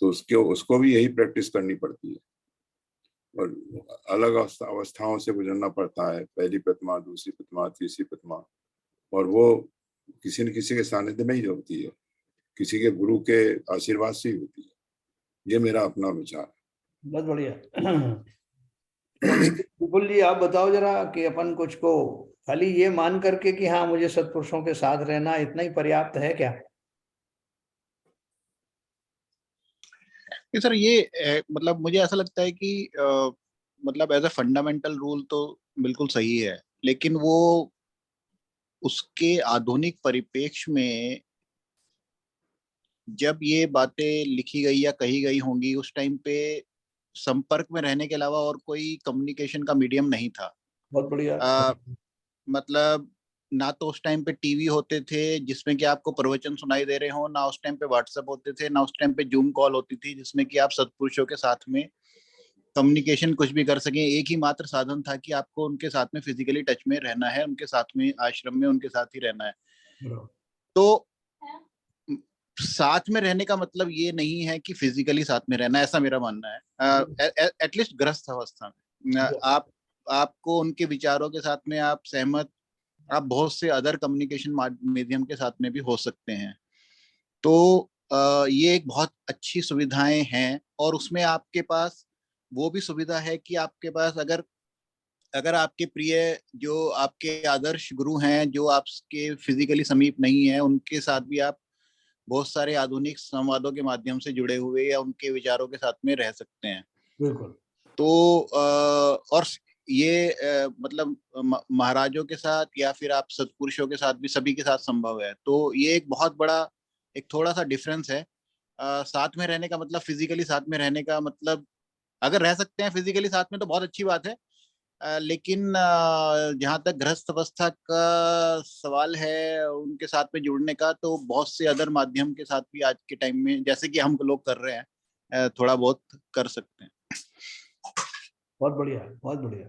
तो उसको भी यही प्रैक्टिस करनी पड़ती है और अलग अवस्थाओं से गुजरना पड़ता है, पहली प्रतिमा, दूसरी प्रतिमा, तीसरी प्रतिमा, और वो किसी न किसी के सानिध्य में ही होती है, किसी के गुरु के आशीर्वाद से ही होती है। ये मेरा अपना विचार है। बहुत बढ़िया। विपुल जी आप बताओ जरा कि अपन कुछ को खाली ये मान करके कि हाँ मुझे सत्पुरुषों के साथ रहना इतना ही पर्याप्त है क्या? सर ये मतलब मुझे ऐसा लगता है कि मतलब एज अ फंडामेंटल रूल तो बिल्कुल सही है, लेकिन वो उसके आधुनिक परिप्रेक्ष्य में जब ये बातें लिखी गई या कही गई होंगी, उस टाइम पे संपर्क में रहने के अलावा और कोई कम्युनिकेशन का मीडियम नहीं था। बहुत बढ़िया। मतलब ना तो उस टाइम पे टीवी होते थे जिसमें कि आपको प्रवचन सुनाई दे रहे हो, ना उस टाइम पे व्हाट्सएप होते थे, ना उस टाइम पे जूम कॉल होती थी जिसमें कि आप सत्पुरुषों के साथ में कम्युनिकेशन कुछ भी कर सकें। एक ही मात्र साधन था कि आपको उनके साथ में फिजिकली टच में रहना है, उनके साथ में आश्रम में उनके साथ ही रहना है। तो साथ में रहने का मतलब ये नहीं है कि फिजिकली साथ में रहना, ऐसा मेरा मानना है। एटलीस्ट ग्रस्त अवस्था में आपको उनके विचारों के साथ में आप सहमत, आप बहुत से अदर कम्युनिकेशन मीडियम के साथ में भी हो सकते हैं। तो ये एक बहुत अच्छी सुविधाएं हैं, और उसमें आपके पास वो भी सुविधा है कि आपके पास अगर आपके प्रिय जो आपके आदर्श गुरु हैं, जो आपके फिजिकली समीप नहीं है, उनके साथ भी आप बहुत सारे आधुनिक संवादों के माध्यम से जुड़े हुए या उनके विचारों के साथ में रह सकते हैं। बिल्कुल। तो और ये मतलब महाराजों के साथ या फिर आप सत्पुरुषों के साथ भी सभी के साथ संभव है। तो ये एक बहुत बड़ा एक थोड़ा सा डिफरेंस है। साथ में रहने का मतलब फिजिकली साथ में रहने का मतलब, अगर रह सकते हैं फिजिकली साथ में तो बहुत अच्छी बात है, लेकिन जहाँ तक गृहस्थ अवस्था का सवाल है उनके साथ में जुड़ने का, तो बहुत से अदर माध्यम के साथ भी आज के टाइम में जैसे कि हम लोग कर रहे हैं थोड़ा बहुत कर सकते हैं। बहुत बढ़िया, बहुत बढ़िया।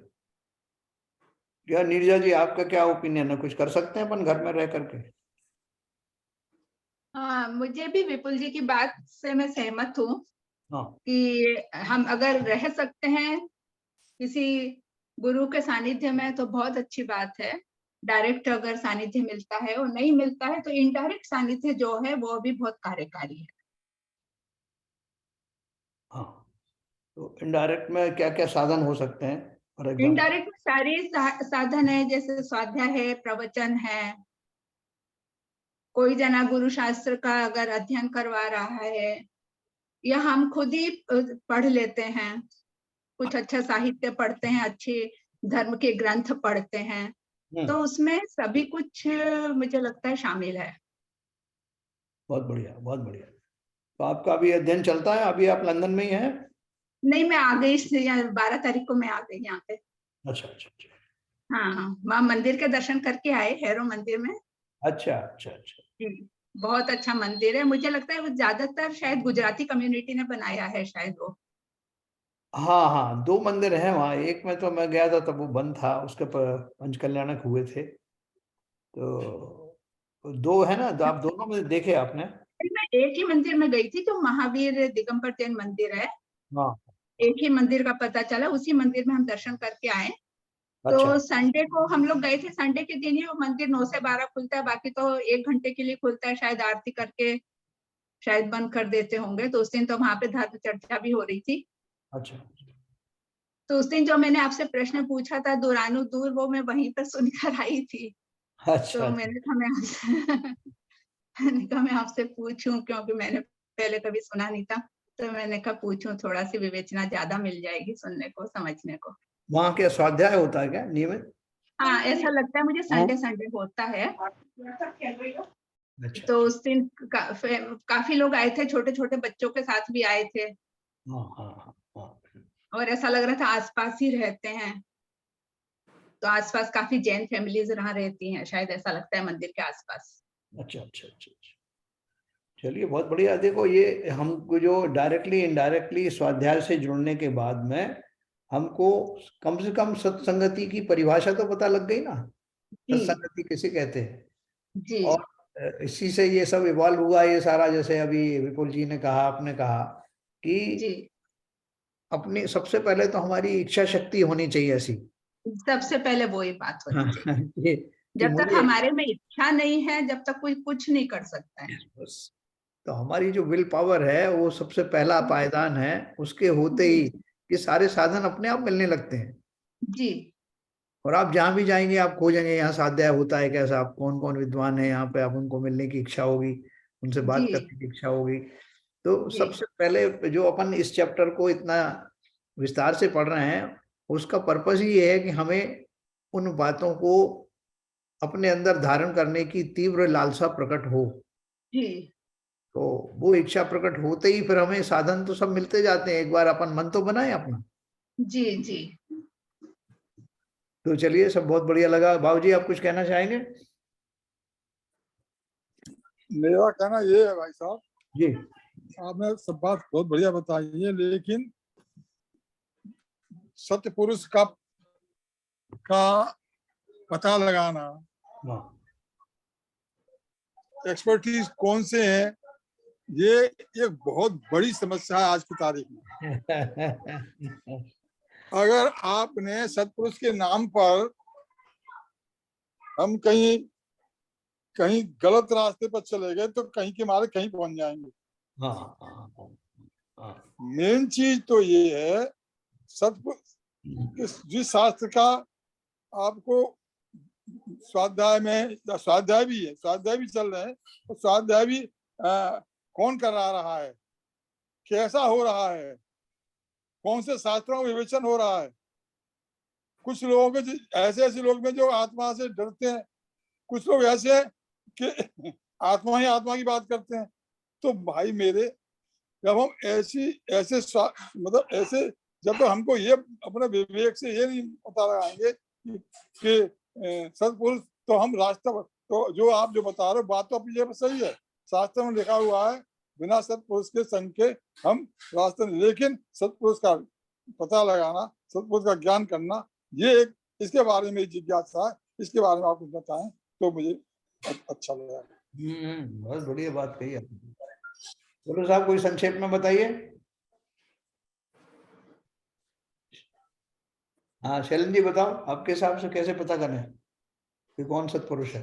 क्या नीरजा जी आपका क्या ओपिनियन है, कुछ कर सकते हैं अपन घर में रह करके? हाँ, मुझे भी विपुल जी की बात से मैं सहमत हूँ हाँ। कि हम अगर रह सकते हैं किसी गुरु के सानिध्य में तो बहुत अच्छी बात है। डायरेक्ट अगर सानिध्य मिलता है और नहीं मिलता है तो इनडायरेक्ट सानिध्य जो है वो भी बहुत कार्यकारी है। हाँ, तो इनडायरेक्ट में क्या क्या साधन हो सकते हैं? इनडायरेक्ट में सारे साधन है, जैसे स्वाध्याय है, प्रवचन है, कोई जना गुरु शास्त्र का अगर अध्ययन करवा रहा है, या हम खुद ही पढ़ लेते हैं, कुछ अच्छा साहित्य पढ़ते हैं, अच्छे धर्म के ग्रंथ पढ़ते हैं, तो उसमें सभी कुछ मुझे लगता है शामिल है। बहुत बढ़िया, बहुत बढ़िया। तो आपका अभी अध्ययन चलता है? अभी आप लंदन में ही हैं? नहीं, मैं आ गई 12 तारीख को मैं आ गई यहाँ पे। अच्छा अच्छा अच्छा। हाँ, वहाँ मंदिर के दर्शन करके आए, हैरो मंदिर में। अच्छा अच्छा अच्छा। बहुत अच्छा मंदिर है, मुझे लगता है वो ज्यादातर शायद गुजराती कम्युनिटी ने बनाया है शायद वो। हाँ हाँ, 2 मंदिर हैं वहाँ। एक में तो मैं गया था तब वो बंद था, उसके पंचकल्याणक हुए थे। तो 2 है ना, तो आप दोनों में देखे आपने? मैं एक ही मंदिर में गई थी, जो महावीर दिगंबर जैन मंदिर है। हाँ। एक ही मंदिर का पता चला, उसी मंदिर में हम दर्शन करके आए। तो अच्छा संडे को हम लोग गए थे, संडे के दिन ही वो मंदिर 9 से 12 खुलता है, बाकी तो 1 घंटे के लिए खुलता है, शायद आरती करके शायद बंद कर देते होंगे। तो उस दिन तो वहां पे धर्म चर्चा भी हो रही थी। अच्छा तो उस दिन जो मैंने आपसे प्रश्न पूछा था दूरानुदूर, वो मैं वहीं पर सुनकर आई थी। अच्छा तो अच्छा। मैंने कहा मैं आपसे मैंने कहा मैं आपसे पूछूं, क्योंकि मैंने पहले कभी सुना नहीं था। तो मैंने कहा पूछूं, थोड़ा सी विवेचना ज्यादा मिल जाएगी सुनने को, समझने को। वहाँ क्या स्वाध्याय होता है क्या नियमित? हाँ, ऐसा लगता है मुझे, हाँ। संडे संडे होता है। अच्छा तो अच्छा। उस दिन काफी लोग आए थे, छोटे छोटे बच्चों के साथ भी आए थे। हाँ हाँ हाँ हाँ। और ऐसा लग रहा था आसपास ही रहते हैं। तो आसपास काफी जैन फैमिलीज रहा रहती हैं, शायद ऐसा लगता है मंदिर के आसपास। अच्छा अच्छा अच्छा अच्छा। चलिए बहुत बढ़िया। देखो ये हमको जो डायरेक्टली इनडायरेक्टली स्वाध्याय से जुड़ने के बाद में हमको कम से कम सत्संगति की परिभाषा तो पता लग गई ना, जी सत्संगति किसे कहते हैं। जी और इसी से ये सब इवॉल्व हुआ ये सारा, जैसे अभी विपुल जी ने कहा, आपने कहा जी। कि अपनी सबसे पहले तो हमारी इच्छा शक्ति होनी चाहिए ऐसी। सबसे पहले वो ही बात हाँ, होनी चाहिए। कि जब तक मुझे हमारे में इच्छा नहीं है, जब तक कोई कुछ नहीं कर सकता है। बस, तो हमारी जो विल पावर है वो सबसे पहला पायदान है। उसके होते जी ही ये सारे साधन अपने आप मिलने लगते हैं। जी और आप जहां भी जाएंगे आप खोजेंगे यहाँ स्वाध्याय होता है कैसा, आप कौन कौन विद्वान है यहाँ पे, आप उनको मिलने की इच्छा होगी, उनसे जी बात करने की इच्छा होगी। तो जी सबसे पहले जो अपन इस चैप्टर को इतना विस्तार से पढ़ रहे हैं, उसका पर्पस ही ये है कि हमें उन बातों को अपने अंदर धारण करने की तीव्र लालसा प्रकट हो। जी तो वो इच्छा प्रकट होते ही फिर हमें साधन तो सब मिलते जाते हैं, एक बार अपन मन तो बनाए अपना। जी जी। तो चलिए, सब बहुत बढ़िया लगा। बाबूजी आप कुछ कहना चाहेंगे? मेरा कहना ये है भाई साहब, जी आपने सब बात बहुत बढ़िया बताई है, लेकिन सत्य पुरुष का पता लगाना, हाँ एक्सपर्टीज कौन से हैं, ये एक बहुत बड़ी समस्या है आज की तारीख में। अगर आपने सत्पुरुष के नाम पर हम कहीं कहीं गलत रास्ते पर चले गए तो कहीं के मारे कहीं पहुंच जाएंगे। हाँ हाँ हाँ। मेन चीज तो ये है, सत्पुरुष जिस शास्त्र का आपको स्वाध्याय में, स्वाध्याय भी है, स्वाध्याय भी चल रहे हैं, तो स्वाध्याय भी कौन करा रहा है, कैसा हो रहा है, कौन से शास्त्रों का विवेचन हो रहा है। कुछ लोगों के ऐसे ऐसे लोग हैं जो आत्मा से डरते हैं, कुछ लोग ऐसे हैं कि आत्मा ही आत्मा की बात करते हैं। तो भाई मेरे, जब हम ऐसे मतलब ऐसे, जब तो हमको ये अपने विवेक से ये नहीं पता लगाएंगे कि सत्पुरुष, तो हम रास्ता, तो जो आप जो बता रहे हो बात तो अपनी जगह सही है, शास्त्र में लिखा हुआ है बिना सत्पुरुष के संग के हम रास्ते, लेकिन सत्पुरुष का पता लगाना, सत्पुरुष का ज्ञान करना, ये एक, इसके बारे में जिज्ञासा है, इसके बारे में आप कुछ बताएं तो मुझे अच्छा लगा। बहुत बढ़िया बात कही आपने। बोलो साहब, कोई संक्षेप में बताइए। हाँ शैलन जी बताओ, आपके हिसाब से कैसे पता करें कि कौन सत्पुरुष है?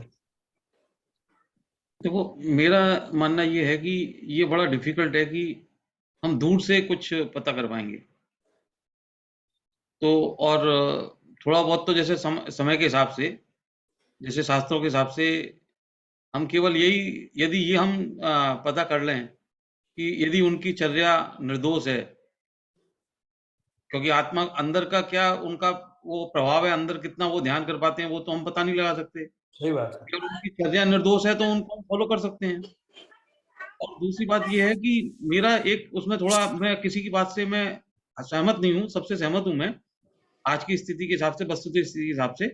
देखो, मेरा मानना ये है कि ये बड़ा डिफिकल्ट है कि हम दूर से कुछ पता कर पाएंगे। तो और थोड़ा बहुत तो जैसे समय के हिसाब से, जैसे शास्त्रों के हिसाब से, हम केवल यही, यदि ये हम पता कर लें कि यदि उनकी चर्या निर्दोष है, क्योंकि आत्मा अंदर का क्या उनका वो प्रभाव है, अंदर कितना वो ध्यान कर पाते हैं, वो तो हम पता नहीं लगा सकते। सही बात है। अगर उनकी चर्या निर्दोष है तो उनको हम फॉलो कर सकते हैं। और दूसरी बात ये है कि मेरा एक उसमें थोड़ा, मैं किसी की बात से मैं सहमत नहीं हूँ, सबसे सहमत हूँ मैं आज की स्थिति के हिसाब से, वस्तुतः स्थिति के हिसाब से।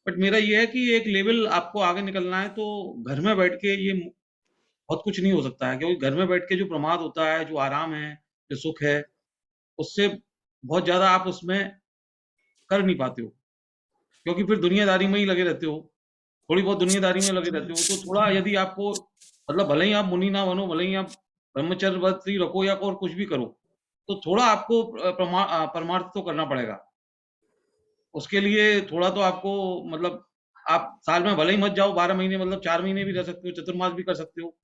बट मेरा ये है कि एक लेवल आपको आगे निकलना है तो घर में बैठ के ये बहुत कुछ नहीं हो सकता है, क्योंकि घर में बैठ के जो प्रमाद होता है, जो आराम है, जो सुख है, उससे बहुत ज़्यादा आप उसमें कर नहीं पाते हो, क्योंकि फिर दुनियादारी में ही लगे रहते हो, थोड़ी बहुत दुनियादारी में लगे रहते हो। तो थोड़ा यदि आपको मतलब भले ही आप मुनि ना बनो, भले ही आप ब्रह्मचर्य व्रत ही रखो या और कुछ भी करो, तो थोड़ा आपको परमार्थ तो करना पड़ेगा। उसके लिए थोड़ा तो आपको मतलब आप साल में भले ही मत जाओ 12 महीने, मतलब 4 महीने भी रह सकते हो, चतुर्मास भी कर सकते हो।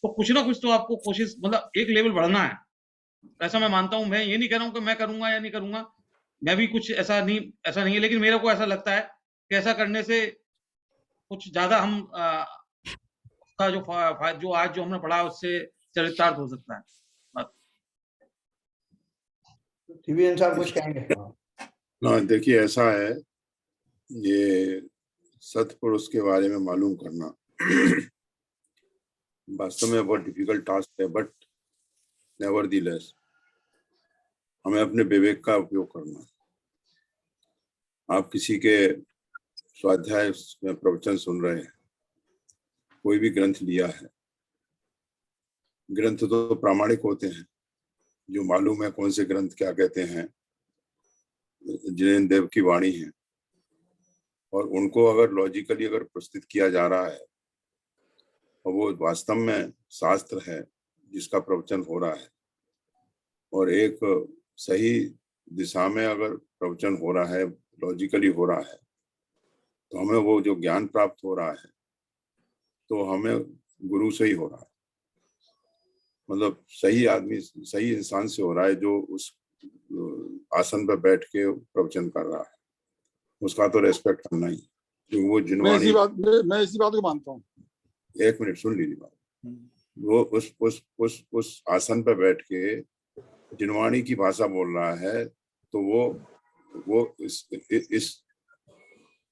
तो कुछ ना कुछ तो आपको कोशिश मतलब एक लेवल बढ़ना है। ऐसा मैं मानता हूँ। मैं ये नहीं कह रहा हूँ कि मैं करूँगा या नहीं करूँगा। मैं भी कुछ ऐसा नहीं है, लेकिन मेरे को ऐसा लगता है कि ऐसा करने से कुछ ज़्यादा हम उसका जो आज जो हमने पढ़ा उससे चरितार्थ हो सकता है। बस। त्रिवेदी साहब कुछ कहेंगे? ना देखिए, ऐसा है, ये सत्पुरुष के बारे में मालूम करना वास्तव में बहुत डिफिकल्ट टास्क है, बट नेवरदीलेस हमें अपने विवेक का उपयोग करना है। आप किसी के स्वाध्याय में प्रवचन सुन रहे हैं, कोई भी ग्रंथ लिया है, ग्रंथ तो प्रामाणिक होते हैं, जो मालूम है कौन से ग्रंथ क्या कहते हैं, जिनेन्द्र देव की वाणी है, और उनको अगर लॉजिकली अगर प्रस्तुत किया जा रहा है और वो वास्तव में शास्त्र है जिसका प्रवचन हो रहा है, और एक सही दिशा में अगर प्रवचन हो रहा है, लॉजिकली हो रहा है, तो हमें वो जो ज्ञान प्राप्त हो रहा है तो हमें गुरु से ही हो रहा है, मतलब सही आदमी, सही इंसान से हो रहा है जो उस आसन पर बैठ के प्रवचन कर रहा है। उसका तो रेस्पेक्ट करना ही, क्योंकि वो जिनवाणी, मैं इसी बात को मानता हूँ। एक मिनट सुन लीजिए बात। वो उस आसन पर बैठ के जिनवाणी की भाषा बोल रहा है, तो वो इस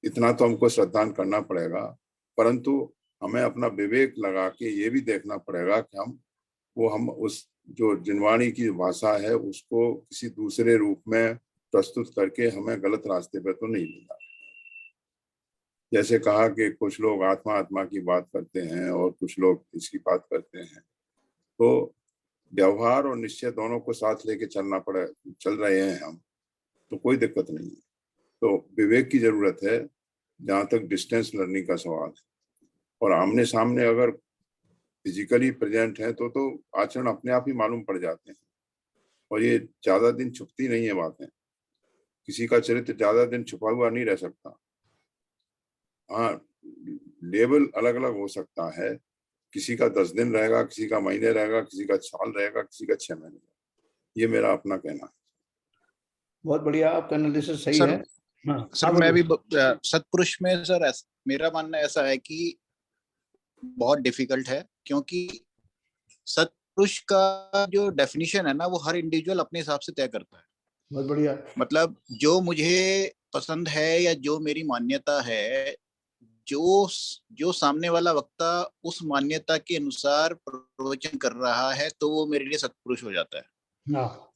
इतना तो हमको श्रद्धान करना पड़ेगा, परंतु हमें अपना विवेक लगा के ये भी देखना पड़ेगा कि हम उस जो जिनवाणी की भाषा है उसको किसी दूसरे रूप में प्रस्तुत करके हमें गलत रास्ते पे तो नहीं ले जा। जैसे कहा कि कुछ लोग आत्मा की बात करते हैं और कुछ लोग इसकी बात करते हैं, तो व्यवहार और निश्चय दोनों को साथ लेके चल रहे हैं हम, तो कोई दिक्कत नहीं है। तो विवेक की जरूरत है जहां तक डिस्टेंस लर्निंग का सवाल है, और आमने सामने अगर फिजिकली प्रेजेंट है तो आचरण अपने आप ही मालूम पड़ जाते हैं, और ये ज्यादा दिन छुपती नहीं है बातें। किसी का चरित्र ज्यादा दिन छुपा हुआ नहीं रह सकता। हाँ, लेवल अलग अलग हो सकता है, किसी का 10 दिन रहेगा, किसी का महीने रहेगा, किसी का साल रहेगा, किसी का 6 महीने रहेगा। ये मेरा अपना कहना है। बहुत बढ़िया, आपका एनालिसिस सही सर, है। हाँ, सर मैं भी सत्पुरुष में सर मेरा मानना ऐसा है कि बहुत डिफिकल्ट है, क्योंकि सत्पुरुष का जो डेफिनेशन है ना, वो हर इंडिविजुअल अपने हिसाब से तय करता है। बहुत बढ़िया। मतलब जो मुझे पसंद है या जो मेरी मान्यता है, जो सामने वाला वक्ता उस मान्यता के अनुसार प्रवचन कर रहा है, तो वो मेरे लिए सत्पुरुष हो जाता है।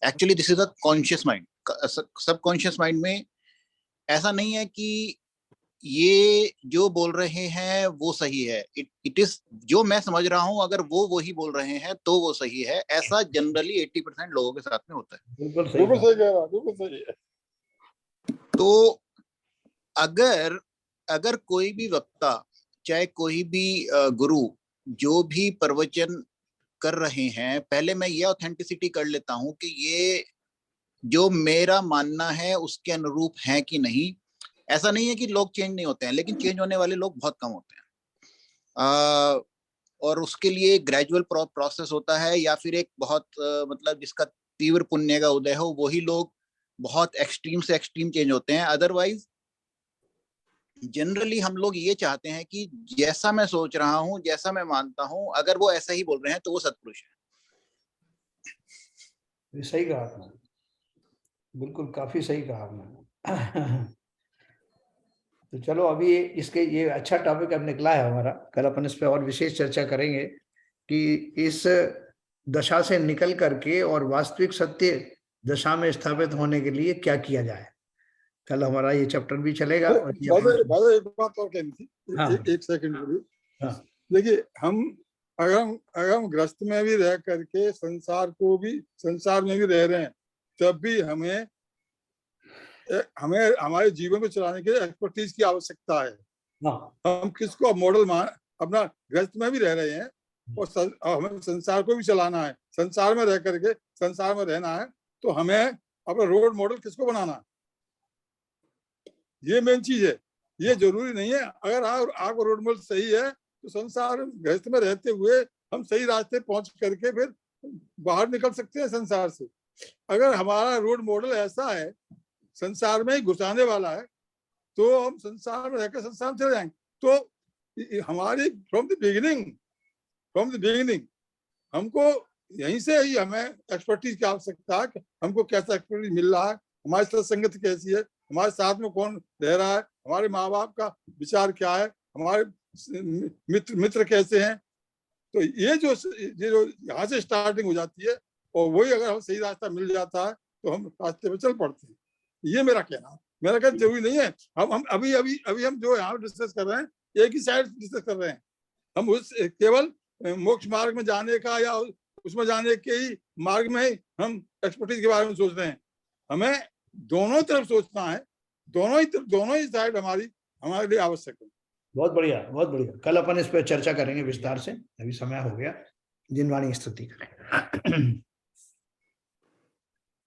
Actually this is a conscious mind. Subconscious mind में ऐसा नहीं है कि ये जो बोल रहे हैं वो सही है। इट इज जो मैं समझ रहा हूं, अगर वो वही बोल रहे हैं तो वो सही है। ऐसा जनरली 80% लोगों के साथ में होता है। बिल्कुल सही है। तो अगर कोई भी वक्ता, चाहे कोई भी गुरु जो भी प्रवचन कर रहे हैं, पहले मैं ये ऑथेंटिसिटी कर लेता हूं कि ये जो मेरा मानना है उसके अनुरूप है कि नहीं। ऐसा नहीं है कि लोग चेंज नहीं होते हैं, लेकिन चेंज होने वाले लोग बहुत कम होते हैं। और उसके लिए ग्रेजुअल प्रोसेस होता है, या फिर एक बहुत मतलब जिसका तीव्र पुण्य का उदय हो, वही लोग बहुत एक्सट्रीम से एक्सट्रीम चेंज होते हैं। अदरवाइज जनरली हम लोग ये चाहते हैं कि जैसा मैं सोच रहा हूं, जैसा मैं मानता हूं, अगर वो ऐसा ही बोल रहे हैं तो वो सत्पुरुष है। सही कहा आपने, बिल्कुल काफी सही कहा आपने। तो चलो, अभी इसके ये अच्छा टॉपिक अब निकला है हमारा। कल अपन इस पे और विशेष चर्चा करेंगे कि इस दशा से निकल करके और वास्तविक सत्य दशा में स्थापित होने के लिए क्या किया जाए। कल हमारा ये चैप्टर भी चलेगा। और एक बात और कहनी थी। हाँ, एक सेकंड के लिए। हाँ, देखिए, अगर हम ग्रस्त में भी रह करके संसार में भी रह रहे हैं, तब भी हमें हमें हमारे जीवन को चलाने के लिए एक्सपर्टीज की आवश्यकता है। हाँ, हम किसको मॉडल मान अपना गृहस्थ में भी रह रहे हैं और हमें संसार को भी चलाना है, संसार में रह करके संसार में रहना है, तो हमें अपना रोल मॉडल किसको बनाना है, ये मेन चीज है। ये जरूरी नहीं है अगर आपका रोल मॉडल सही है तो संसार गृहस्थ में रहते हुए हम सही रास्ते पहुंच करके फिर बाहर निकल सकते हैं संसार से। अगर हमारा रोल मॉडल ऐसा है संसार में ही घुसाने वाला है तो हम संसार में रहकर संसार में चले जाएंगे। तो हमारी फ्रॉम द बिगिनिंग हमको यहीं से ही हमें एक्सपर्टीज की आवश्यकता है कि हमको कैसा एक्सपर्टीज मिल रहा है, हमारे साथ संगत कैसी है, हमारे साथ में कौन रह रहा है, हमारे माँ बाप का विचार क्या है, हमारे मित्र कैसे हैं। तो ये जो यहाँ से स्टार्टिंग हो जाती है और वही अगर हम सही रास्ता मिल जाता है तो हम रास्ते पे चल पड़ते हैं। ये मेरा कहना है। मेरा कहना जरूरी नहीं है हम अभी हम जो यहाँ डिस्कस कर रहे हैं एक ही साइड डिस्कस कर रहे हैं। हम उस केवल मोक्ष मार्ग में जाने का या उसमें जाने के ही मार्ग में ही हम एक्सपर्टीज के बारे में सोच रहे हैं। हमें दोनों तरफ सोचना है, दोनों ही साइड हमारे लिए आवश्यक है। बहुत बढ़िया, बहुत बढ़िया। कल अपन इस पर चर्चा करेंगे विस्तार से, अभी समय हो गया। जिनवाणी स्तुति करें।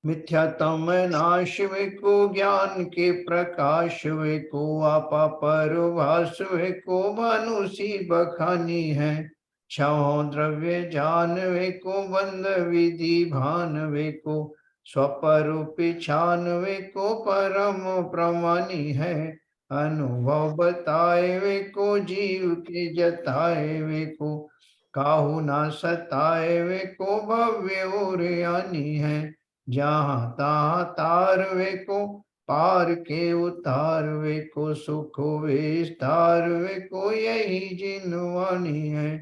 मिथ्यात्म नाश वे को ज्ञान के प्रकाश वे को आपा परभास वे को मनुषी बखानी है। छहो द्रव्य जान वे को बंद विधि भान वे को स्वरूप छान वे को परम प्रमानी है। अनुभव बताए वे को जीव के जताए वे को काहू ना सताए वे को भव्य और यानी है। जहाँ तहाँ तारवे को पार के उतारवे को सुख विस्तारवे को यही जिनवाणी है।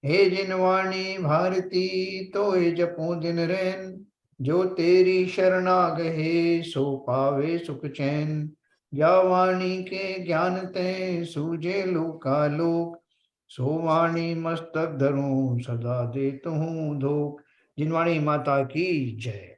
हे जिनवाणी भारती तो ये जपो दिन रैन, जो तेरी शरणा गहे सो पावे सुख चैन। या वाणी के ज्ञान ते सूझे लोकालोक, सो वाणी मस्तक धरूं सदा देता हूँ धोख। जिनवाणी माता की जय।